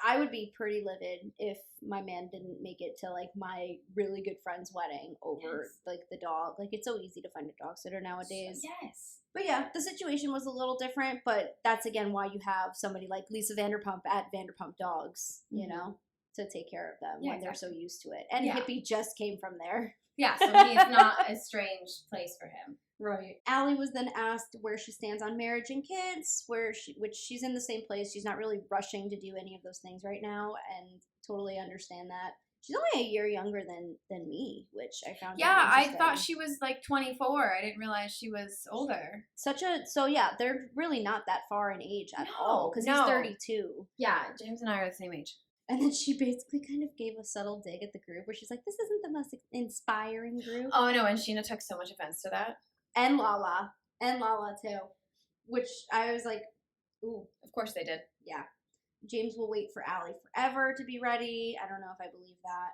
I would be pretty livid if my man didn't make it to like my really good friend's wedding over like the dog. Like it's so easy to find a dog sitter nowadays. Yes. But yeah, the situation was a little different, but that's again why you have somebody like Lisa Vanderpump at Vanderpump Dogs, you know, to take care of them when they're so used to it. And Hippie just came from there. Yeah, so he's not a strange place for him. Right. Allie was then asked where she stands on marriage and kids, which she's in the same place. She's not really rushing to do any of those things right now, and totally understand that. She's only a year younger than me, which I found I thought she was like 24. I didn't realize she was older. They're really not that far in age at all, because he's 32. Yeah, James and I are the same age. And then she basically kind of gave a subtle dig at the group where she's like, this isn't the most inspiring group. Oh, no, and Scheana took so much offense to that. And Lala too, which I was like, ooh. Of course they did. Yeah. James will wait for Allie forever to be ready. I don't know if I believe that.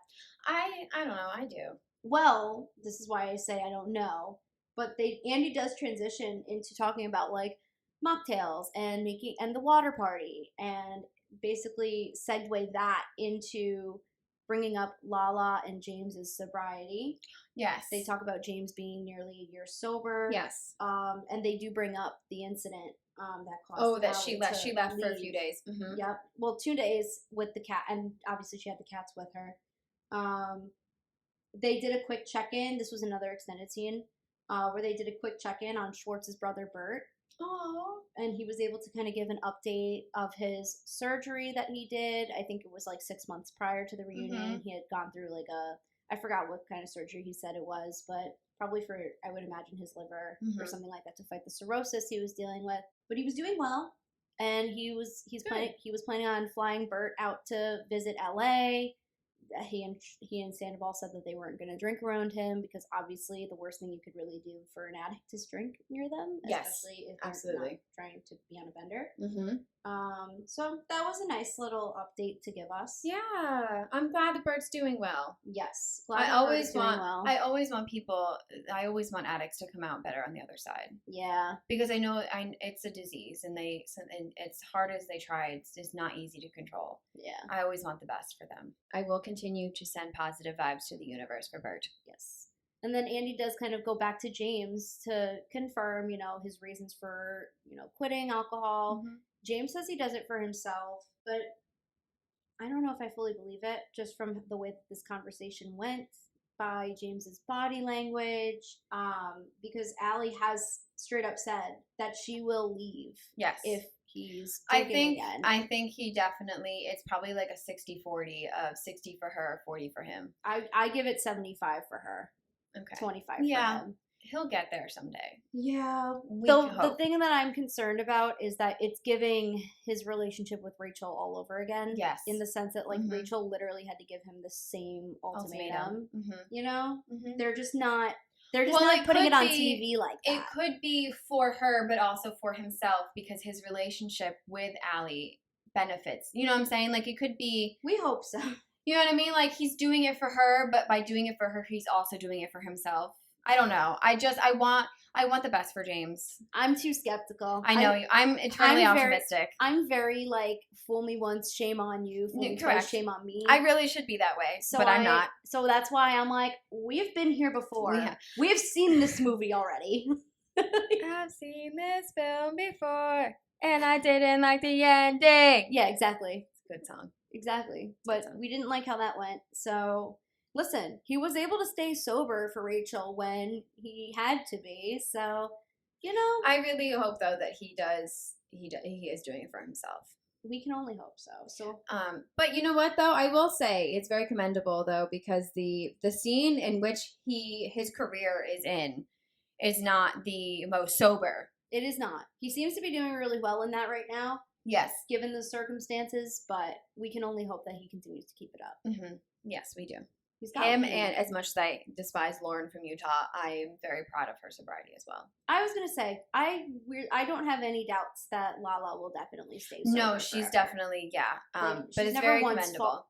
I don't know. I do. Well, this is why I say I don't know. But Andy does transition into talking about like mocktails and the water party and basically segue that into bringing up Lala and James's sobriety. Yes. They talk about James being nearly a year sober. Yes. And they do bring up the incident that caused Allie she left leave. for a few days. Mm-hmm. Yep. Well, 2 days with the cat, and obviously she had the cats with her. They did a quick check-in. This was another extended scene where they did a quick check-in on Schwartz's brother, Bert. Oh. And he was able to kind of give an update of his surgery that he did. I think it was like 6 months prior to the reunion. Mm-hmm. He had gone through like I forgot what kind of surgery he said it was, but probably for, I would imagine, his liver or something like that to fight the cirrhosis he was dealing with. But he was doing well, and he's planning on flying Bert out to visit LA. he and Sandoval said that they weren't going to drink around him because obviously the worst thing you could really do for an addict is drink near them, especially if they're not trying to be on a bender. Mm-hmm. So that was a nice little update to give us. Yeah, I'm glad the bird's doing well. Yes, I always want people. I always want addicts to come out better on the other side. Yeah, because I know it's a disease, and it's hard as they try. It's not easy to control. Yeah, I always want the best for them. I will continue to send positive vibes to the universe for Bert. Yes. And then Andy does kind of go back to James to confirm, his reasons for, quitting alcohol. Mm-hmm. James says he does it for himself, but I don't know if I fully believe it, just from the way that this conversation went, by James's body language, because Allie has straight up said that she will leave. Yes. If he's drinking again. I think he definitely, it's probably like a 60-40 of 60 for her, 40 for him. I give it 75 for her. Okay. 25 for him. He'll get there someday. Yeah. The thing that I'm concerned about is that it's giving his relationship with Rachel all over again. Yes. In the sense that, Rachel literally had to give him the same ultimatum. Mm-hmm. They're just not putting it on TV like that. It could be for her, but also for himself, because his relationship with Allie benefits. You know what I'm saying? Like, it could be... We hope so. You know what I mean? Like, he's doing it for her, but by doing it for her, he's also doing it for himself. I don't know. I want the best for James. I'm too skeptical. I know you. I'm eternally optimistic. I'm very fool me once, shame on you. Fool me twice, shame on me. I really should be that way, but I'm not. So that's why I'm like, we've been here before. We've seen this movie already. I've seen this film before, and I didn't like the ending. Yeah, exactly. It's a good song. Exactly. But we didn't like how that went, so... Listen, he was able to stay sober for Rachel when he had to be, so, I really hope, though, that he is doing it for himself. We can only hope so. But you know what, though? I will say it's very commendable, though, because the scene in which his career is in is not the most sober. It is not. He seems to be doing really well in that right now. Yes. Given the circumstances, but we can only hope that he continues to keep it up. Mm-hmm. Yes, we do. Him, and as much as I despise Lauren from Utah, I am very proud of her sobriety as well. I was going to say, I don't have any doubts that Lala will definitely stay sober. No, she's definitely, but it's very commendable.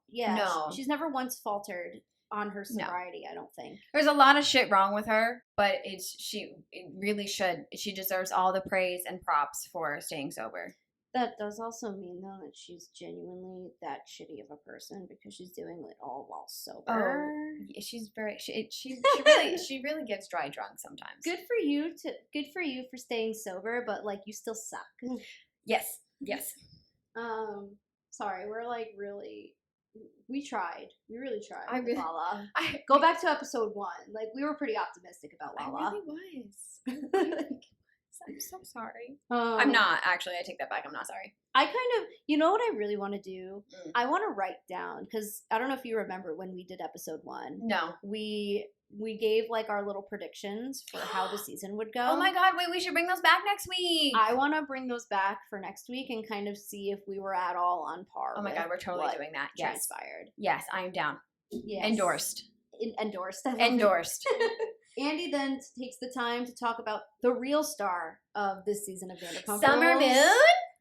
She's never once faltered on her sobriety, I don't think. There's a lot of shit wrong with her, but she deserves all the praise and props for staying sober. That does also mean, though, that she's genuinely that shitty of a person because she's doing it all while sober. Oh, she's very. She really gets dry drunk sometimes. Good for you for staying sober, but you still suck. Yes. Sorry, we're really. We tried. We really tried. Lala. Go back to episode 1. We were pretty optimistic about Lala. I really was. I'm so sorry. I'm not, actually. I take that back. I'm not sorry. I kind of, what I really want to do? I want to write down, because I don't know if you remember when we did episode 1. No. We gave our little predictions for how the season would go. Oh my God, wait, we should bring those back next week. I want to bring those back for next week and kind of see if we were at all on par. Oh my God, we're totally doing that. Yes. Transpired. Yes, I am down. Yes. Endorsed. Endorsed. Endorsed. Andy then takes the time to talk about the real star of this season of Vanderpump Summer Rules. Moon?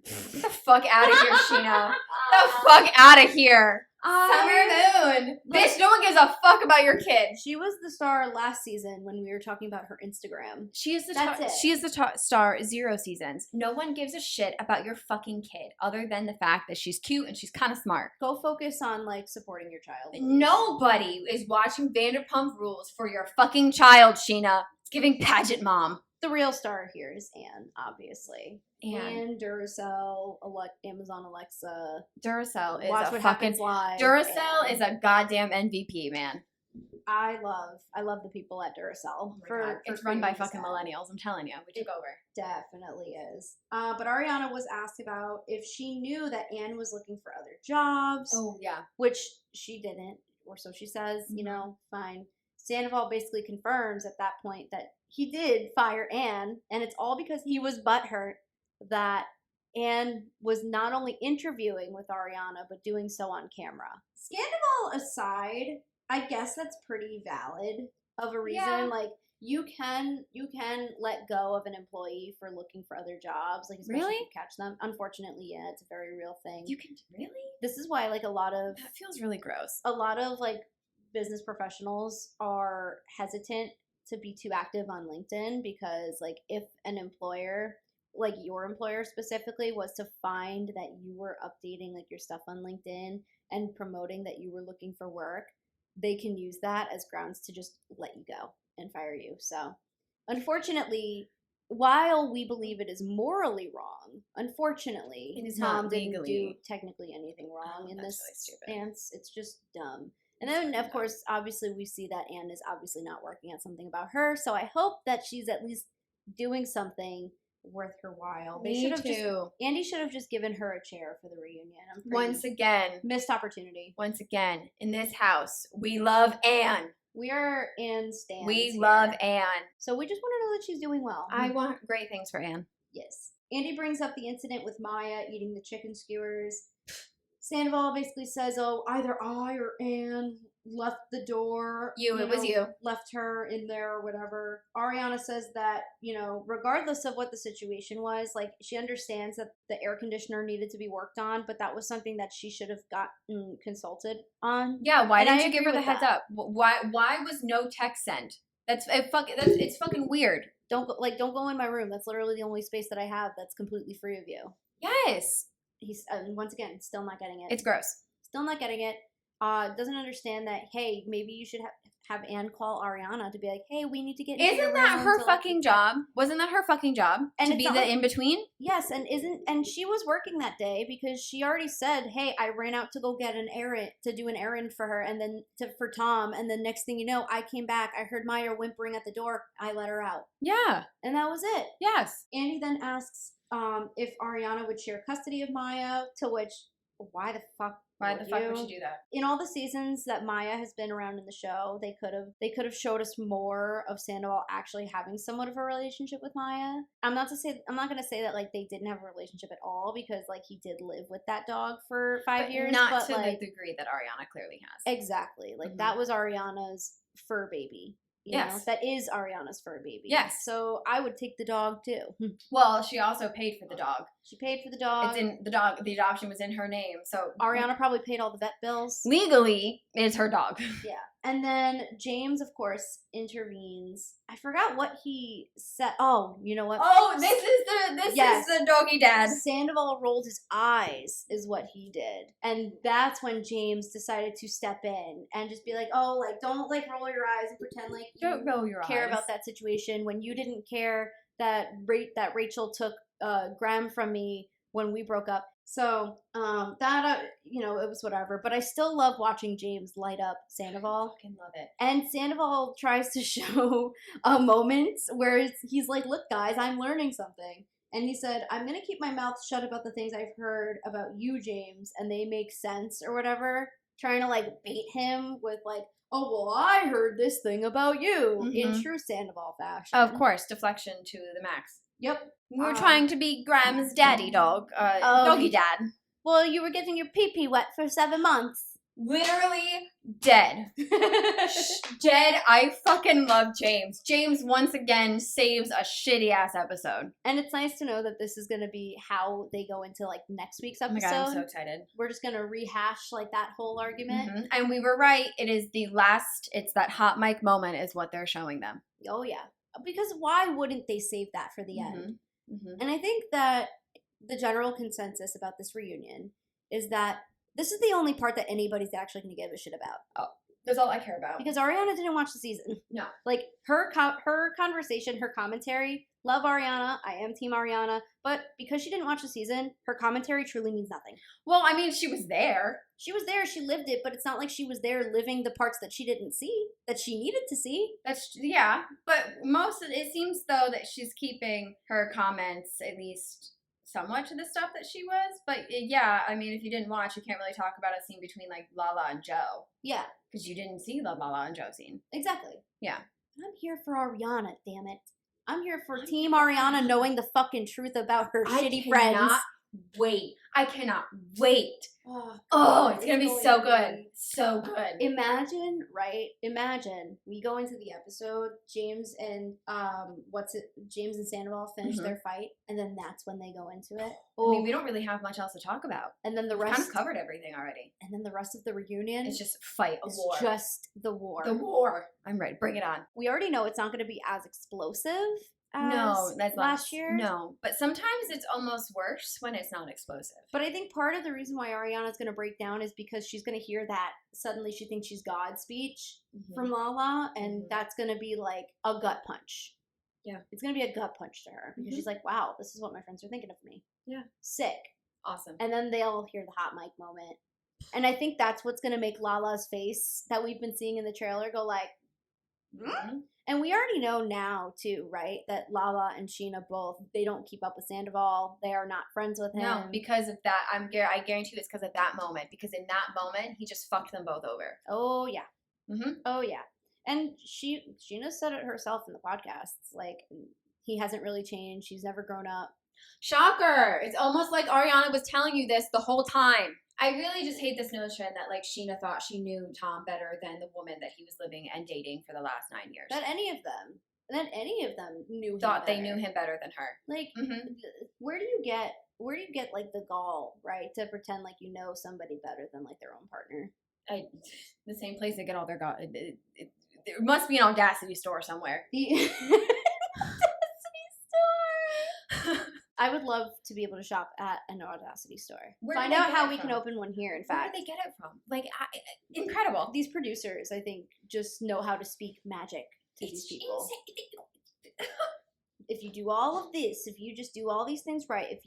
Get the fuck out of here, Scheana. The fuck out of here. Summer Moon. Bitch, no one gives a fuck about your kid. She was the star last season when we were talking about her Instagram. She is the top star 0 seasons. No one gives a shit about your fucking kid other than the fact that she's cute and she's kind of smart. Go focus on supporting your child. Please. Nobody is watching Vanderpump Rules for your fucking child, Scheana. It's giving pageant mom. The real star here is Anne, obviously. Anne, Duracell, Amazon Alexa. Duracell is Watch What Happens Live. Duracell is a goddamn MVP, man. I love the people at Duracell. It's run by fucking millennials, I'm telling you. We took over. Definitely is. But Ariana was asked about if she knew that Anne was looking for other jobs. Oh, yeah. Which she didn't, or so she says, fine. Sandoval basically confirms at that point that he did fire Anne, and it's all because he was butthurt that Anne was not only interviewing with Ariana, but doing so on camera. Sandoval aside, I guess that's pretty valid of a reason. Yeah. Like, you can let go of an employee for looking for other jobs, like especially Really? if you catch them. Unfortunately, yeah, it's a very real thing. You can really? This is why like a lot of really gross. like business professionals are hesitant to be too active on LinkedIn, because like if an employer, like your employer specifically, was to find that you were updating like your stuff on LinkedIn and promoting that you were looking for work, they can use that as grounds to just let you go and fire you. So unfortunately, while we believe it is morally wrong, unfortunately, It is Tom not didn't do legally. technically anything wrong in That's this really stupid. stance. It's just dumb. And It's then, really of dumb. course, obviously, we see that Anne is obviously not working at something about her. So I hope that she's at least doing something worth her while. They should have just Andy should have just given her a chair for the reunion. I'm pretty Once again, missed opportunity. in this house, we love Anne. We are Anne stans. We here. love Anne. So we just want to know that she's doing well. I want great things for Anne. Yes. Andy brings up the incident with Maya eating the chicken skewers. Sandoval basically says, "Oh, either I or Anne left the door. It was you. Left her in there or whatever." Ariana says that, regardless of what the situation was, like, she understands that the air conditioner needed to be worked on, but that was something that she should have gotten consulted on. Yeah, why And I didn't you give her agree the with heads that. up? Why was no text sent? It's fucking weird. Don't go in my room. That's literally the only space that I have that's completely free of you. Yes. He's once again still not getting it. It's gross. Still not getting it. Doesn't understand that, hey, maybe you should have Anne call Ariana to be like, hey, we need to get into your Isn't that room her to, fucking job? Wasn't that her fucking job? And to it's be not the like- in-between? Yes, and she was working that day because she already said, hey, I ran out to go get an errand, to do an errand for her, and then for Tom, and then next thing you know, I came back, I heard Maya whimpering at the door, I let her out. Yeah. And that was it. Yes. Andy then asks if Ariana would share custody of Maya, to which, why the fuck would she do that? In all the seasons that Maya has been around in the show, they could have showed us more of Sandoval actually having somewhat of a relationship with Maya. I'm not gonna say that like they didn't have a relationship at all, because like he did live with that dog for 5 years, Not but to like the degree that Ariana clearly has. exactly, like Mhm. that was Ariana's fur baby. You know? Yes. That is Ariana's fur baby. Yes. So I would take the dog too. Well, she also paid for the dog. She paid for the dog. It's in the dog. The adoption was in her name, so Ariana probably paid all the vet bills. legally it's her dog. Yeah. And then James, of course, intervenes. I forgot what he said. Oh, you know what? Oh, this Yes. is the doggy dad. Sandoval rolled his eyes, is what he did. And that's when James decided to step in and just be like, oh, like, don't, like, roll your eyes and pretend like you Don't roll your care eyes. about that situation when you didn't care that Rachel took Graham from me when we broke up. So it was whatever. But I still love watching James light up Sandoval. Fucking love it. And Sandoval tries to show a moment where he's like, look, guys, I'm learning something. And he said, I'm going to keep my mouth shut about the things I've heard about you, James, and they make sense or whatever. Trying to, like, bait him with, like, oh, well, I heard this thing about you in Mhm. true Sandoval fashion. Of course, deflection to the max. Yep. We were trying to be Graham's daddy dog, Oh, doggy dad. Well, you were getting your pee-pee wet for 7 months. Literally dead. Dead. I fucking love James. James once again saves a shitty ass episode. And it's nice to know that this is going to be how they go into, like, next week's Oh my episode. god, I'm so excited. We're just going to rehash, like, that whole argument. Mhm. And we were right. It is it's that hot mic moment is what they're showing them. Oh, yeah. Because why wouldn't they save that for the Mhm. end? Mhm. And I think that the general consensus about this reunion is that this is the only part that anybody's actually going to give a shit about. That's all I care about. Because Ariana didn't watch the season. No. Like, her conversation, her commentary, love Ariana, I am team Ariana, but because she didn't watch the season, her commentary truly means nothing. Well, I mean, she was there. She was there, she lived it, but it's not like she was there living the parts that she didn't see, that she needed to see. Yeah. But it seems though that she's keeping her comments at least somewhat to the stuff that she was. But yeah, I mean, if you didn't watch, you can't really talk about a scene between like Lala and Joe. Yeah. Because you didn't see the Lala and Joe scene. Exactly. Yeah. I'm here for Ariana, damn it. I'm here for Team Ariana knowing the fucking truth about her shitty friends. wait. I cannot wait. Oh, Oh, it's gonna be going so to good. be- So good. Imagine, right? Imagine we go into the episode, James and James and Sandoval finish Mhm. their fight, and then that's when they go into it. I mean, we don't really have much else to talk about. And then the We've rest kind of covered everything already. And then the rest of the reunion It's just fight, a is war. just the war. The war. I'm ready. Bring it on. We already know it's not going to be as explosive as No, that's last year. No, but sometimes it's almost worse when it's not explosive. But I think part of the reason why Ariana's going to break down is because she's going to hear that suddenly she thinks she's God speech from Lala, and that's going to be like a gut punch. Yeah. It's going to be a gut punch to her because she's like, wow, this is what my friends are thinking of me. Yeah. Sick. Awesome. And then they'll hear the hot mic moment. And I think that's what's going to make Lala's face that we've been seeing in the trailer go like, And we already know now, too, right, that Lala and Scheana both, they don't keep up with Sandoval. They are not friends with him. No, because of that, I guarantee you it's because of that moment. Because in that moment, he just fucked them both over. Oh, yeah. Mm-hmm. Oh, yeah. And Scheana said it herself in the podcast. Like, he hasn't really changed. She's never grown up. Shocker! It's almost like Ariana was telling you this the whole time. I really just hate this notion that like Scheana thought she knew Tom better than the woman that he was living and dating for the last 9 years. That any of them knew him Thought they better. knew him better than her. Like, where do you get like the gall, right, to pretend like you know somebody better than like their own partner? The same place they get all their there must be an Audacity store somewhere. Audacity store. I would love to be able to shop at an Audacity store. Find out how we can open one here, in fact. Where did they get it from? Like, incredible. These producers, I think, just know how to speak magic to these people. If you do all of this, if you just do all these things right, if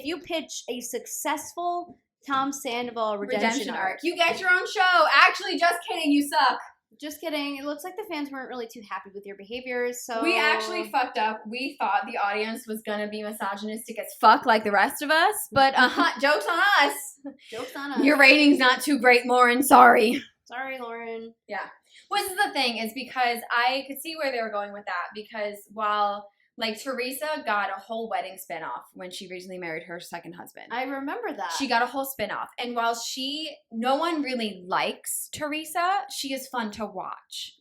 you pitch a successful Tom Sandoval redemption arc, you get your own show. Actually, just kidding, you suck. Just kidding. It looks like the fans weren't really too happy with your behaviors, so we actually fucked up. We thought the audience was gonna be misogynistic as fuck like the rest of us, but joke's on us. Joke's on us. Your rating's not too great, Lauren. Sorry. Sorry, Lauren. Yeah. Well, this is the thing, is because I could see where they were going with that, because while like Teresa got a whole wedding spinoff when she recently married her second husband. I remember that. She got a whole spinoff. And while no one really likes Teresa, she is fun to watch.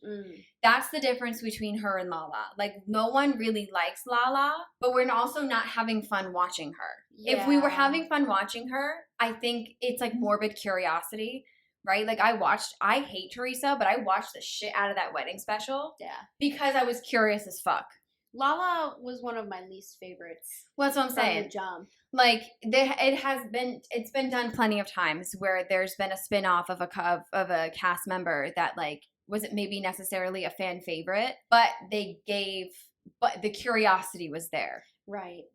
That's the difference between her and Lala. Like, no one really likes Lala, but we're also not having fun watching her. Yeah. If we were having fun watching her, I think it's like morbid curiosity, right? Like, I hate Teresa, but I watched the shit out of that wedding special. Yeah. Because I was curious as fuck. Lala was one of my least favorites. Well, that's what I'm saying. From the jump. Like, it's been done plenty of times where there's been a spin-off of a cast member that like wasn't maybe necessarily a fan favorite, but but the curiosity was there. Right.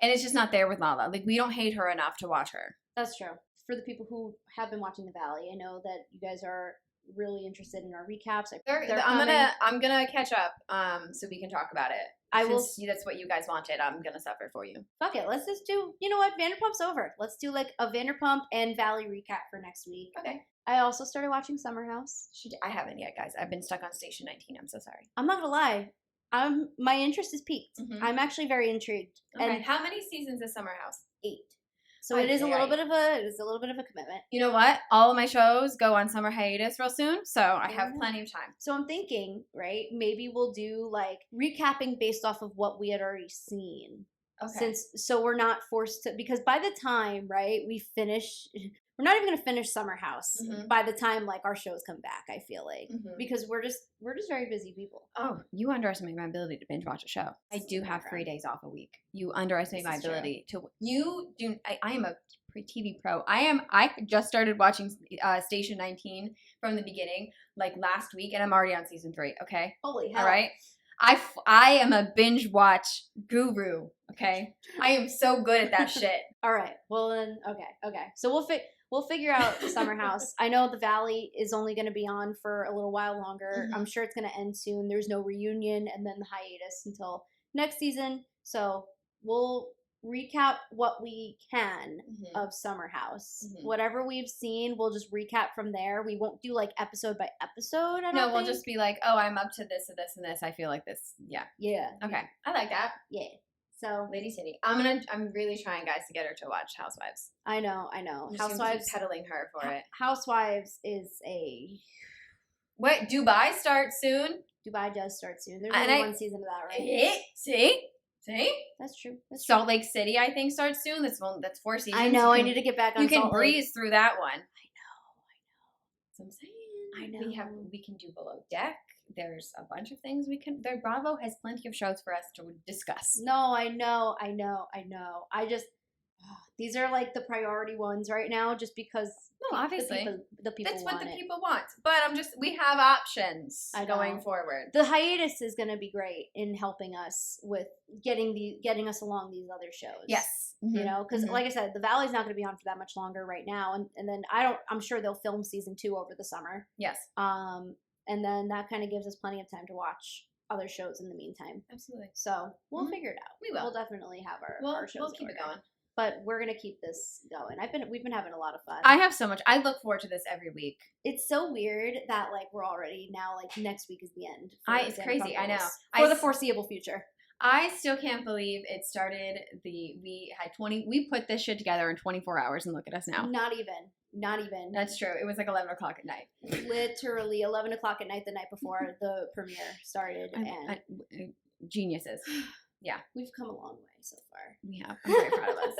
And it's just not there with Lala. Like, we don't hate her enough to watch her. That's true. For the people who have been watching The Valley, I know that you guys are really interested in our recaps. I'm gonna catch up so we can talk about it. Since that's what you guys wanted. I'm gonna suffer for you. Fuck it. Let's just do, you know what? Vanderpump's over. Let's do like a Vanderpump and Valley recap for next week. Okay. I also started watching Summer House. I haven't yet, guys. I've been stuck on Station 19. I'm so sorry. I'm not gonna lie. My interest is peaked. I'm actually very intrigued. Okay. And how many seasons is Summer House? 8. So it is a little bit of a commitment. You know what? All of my shows go on summer hiatus real soon, so I have plenty of time. So I'm thinking, right? Maybe we'll do like recapping based off of what we had already seen. Okay. So we're not forced to, because by the time, right, we finish, we're not even gonna finish Summer House by the time like our shows come back. I feel like because we're just very busy people. Oh, you underestimate my ability to binge watch a show. I do have 3 days off a week. You underestimate my ability to. You do. I am a TV pro. I just started watching Station 19 from the beginning, like last week, and I'm already on season 3. Okay. Holy hell! All right. I am a binge watch guru. Okay. I am so good at that shit. All right. Well then, okay. So we'll figure out Summer House. I know The Valley is only going to be on for a little while longer. I'm sure it's going to end soon. There's no reunion and then the hiatus until next season. So we'll recap what we can of Summer House. Whatever we've seen, we'll just recap from there. We won't do like episode by episode. We'll just be like, oh, I'm up to this and this and this. I feel like this. Yeah. Yeah. Okay. I like that. Yeah. So Lady City. I'm really trying, guys, to get her to watch Housewives. I know. I'm just gonna keep Housewives. peddling her for it. Housewives is a Wait, Dubai starts soon. Dubai does start soon. There's And only one season of that, right? See? That's true. That's true. Salt Lake City, I think, starts soon. That's 4 seasons. I know. I need to get back on. You can Salt Lake. breeze through that one. I know. That's what I'm saying. I know. We can do Below Deck. There's a bunch of things we can. Bravo has plenty of shows for us to discuss. No, I know. I just these are like the priority ones right now, just because. No, obviously, the people that's want what the it. people want. But we have options going forward. The hiatus is going to be great in helping us with getting us along these other shows. Yes, you know, because like I said, the Valley's not going to be on for that much longer right now, and then I'm sure they'll film season 2 over the summer. Yes. And then that kind of gives us plenty of time to watch other shows in the meantime. Absolutely. So we'll figure it out. We will. We'll definitely have our shows. We'll keep it going. But we're gonna keep this going. We've been having a lot of fun. I have so much. I look forward to this every week. It's so weird that like we're already now like next week is the end. It's crazy. I know. For the foreseeable future. I still can't believe it started. We put this shit together in 24 hours, and look at us now. Not even. That's true. It was like 11 o'clock at night. Literally 11 o'clock at night the night before the premiere started, and geniuses. Yeah, we've come a long way so far. We have. I'm very proud of us.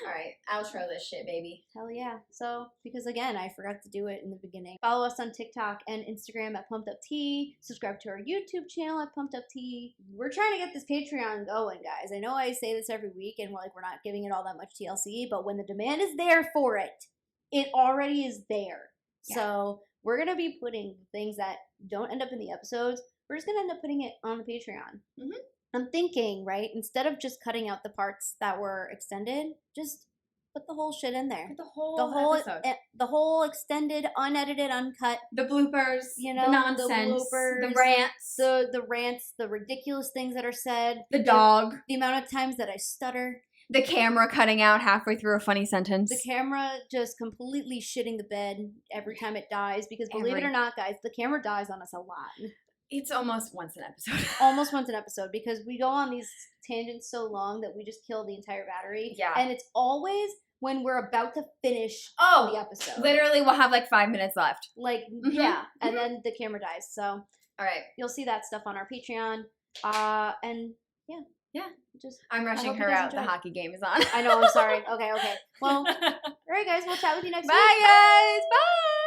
All right, outro this shit, baby. Hell yeah. So, because again, I forgot to do it in the beginning. Follow us on TikTok and Instagram at Pumped Up Tea. Subscribe to our YouTube channel at Pumped Up Tea. We're trying to get this Patreon going, guys. I know I say this every week, and we're not giving it all that much TLC, but when the demand is there for it, it already is there. Yeah. So, we're going to be putting things that don't end up in the episodes. We're just going to end up putting it on the Patreon. Mm-hmm. I'm thinking, right, instead of just cutting out the parts that were extended, just put the whole shit in there. Put the whole extended, unedited, uncut. The bloopers, you know, the nonsense, the rants. The rants, the ridiculous things that are said. The dog. The amount of times that I stutter. The camera cutting out halfway through a funny sentence. The camera just completely shitting the bed every time it dies, because believe it or not, guys, the camera dies on us a lot. It's almost once an episode. Almost once an episode, because we go on these tangents so long that we just kill the entire battery. Yeah. And it's always when we're about to finish the episode. Literally, we'll have like 5 minutes left. Like, yeah. And then the camera dies. So, all right. You'll see that stuff on our Patreon. And yeah. Yeah. Just I'm rushing her out. The hockey game is on. I know. I'm sorry. Okay. Well, all right, guys. We'll chat with you next week. Bye, guys. Bye.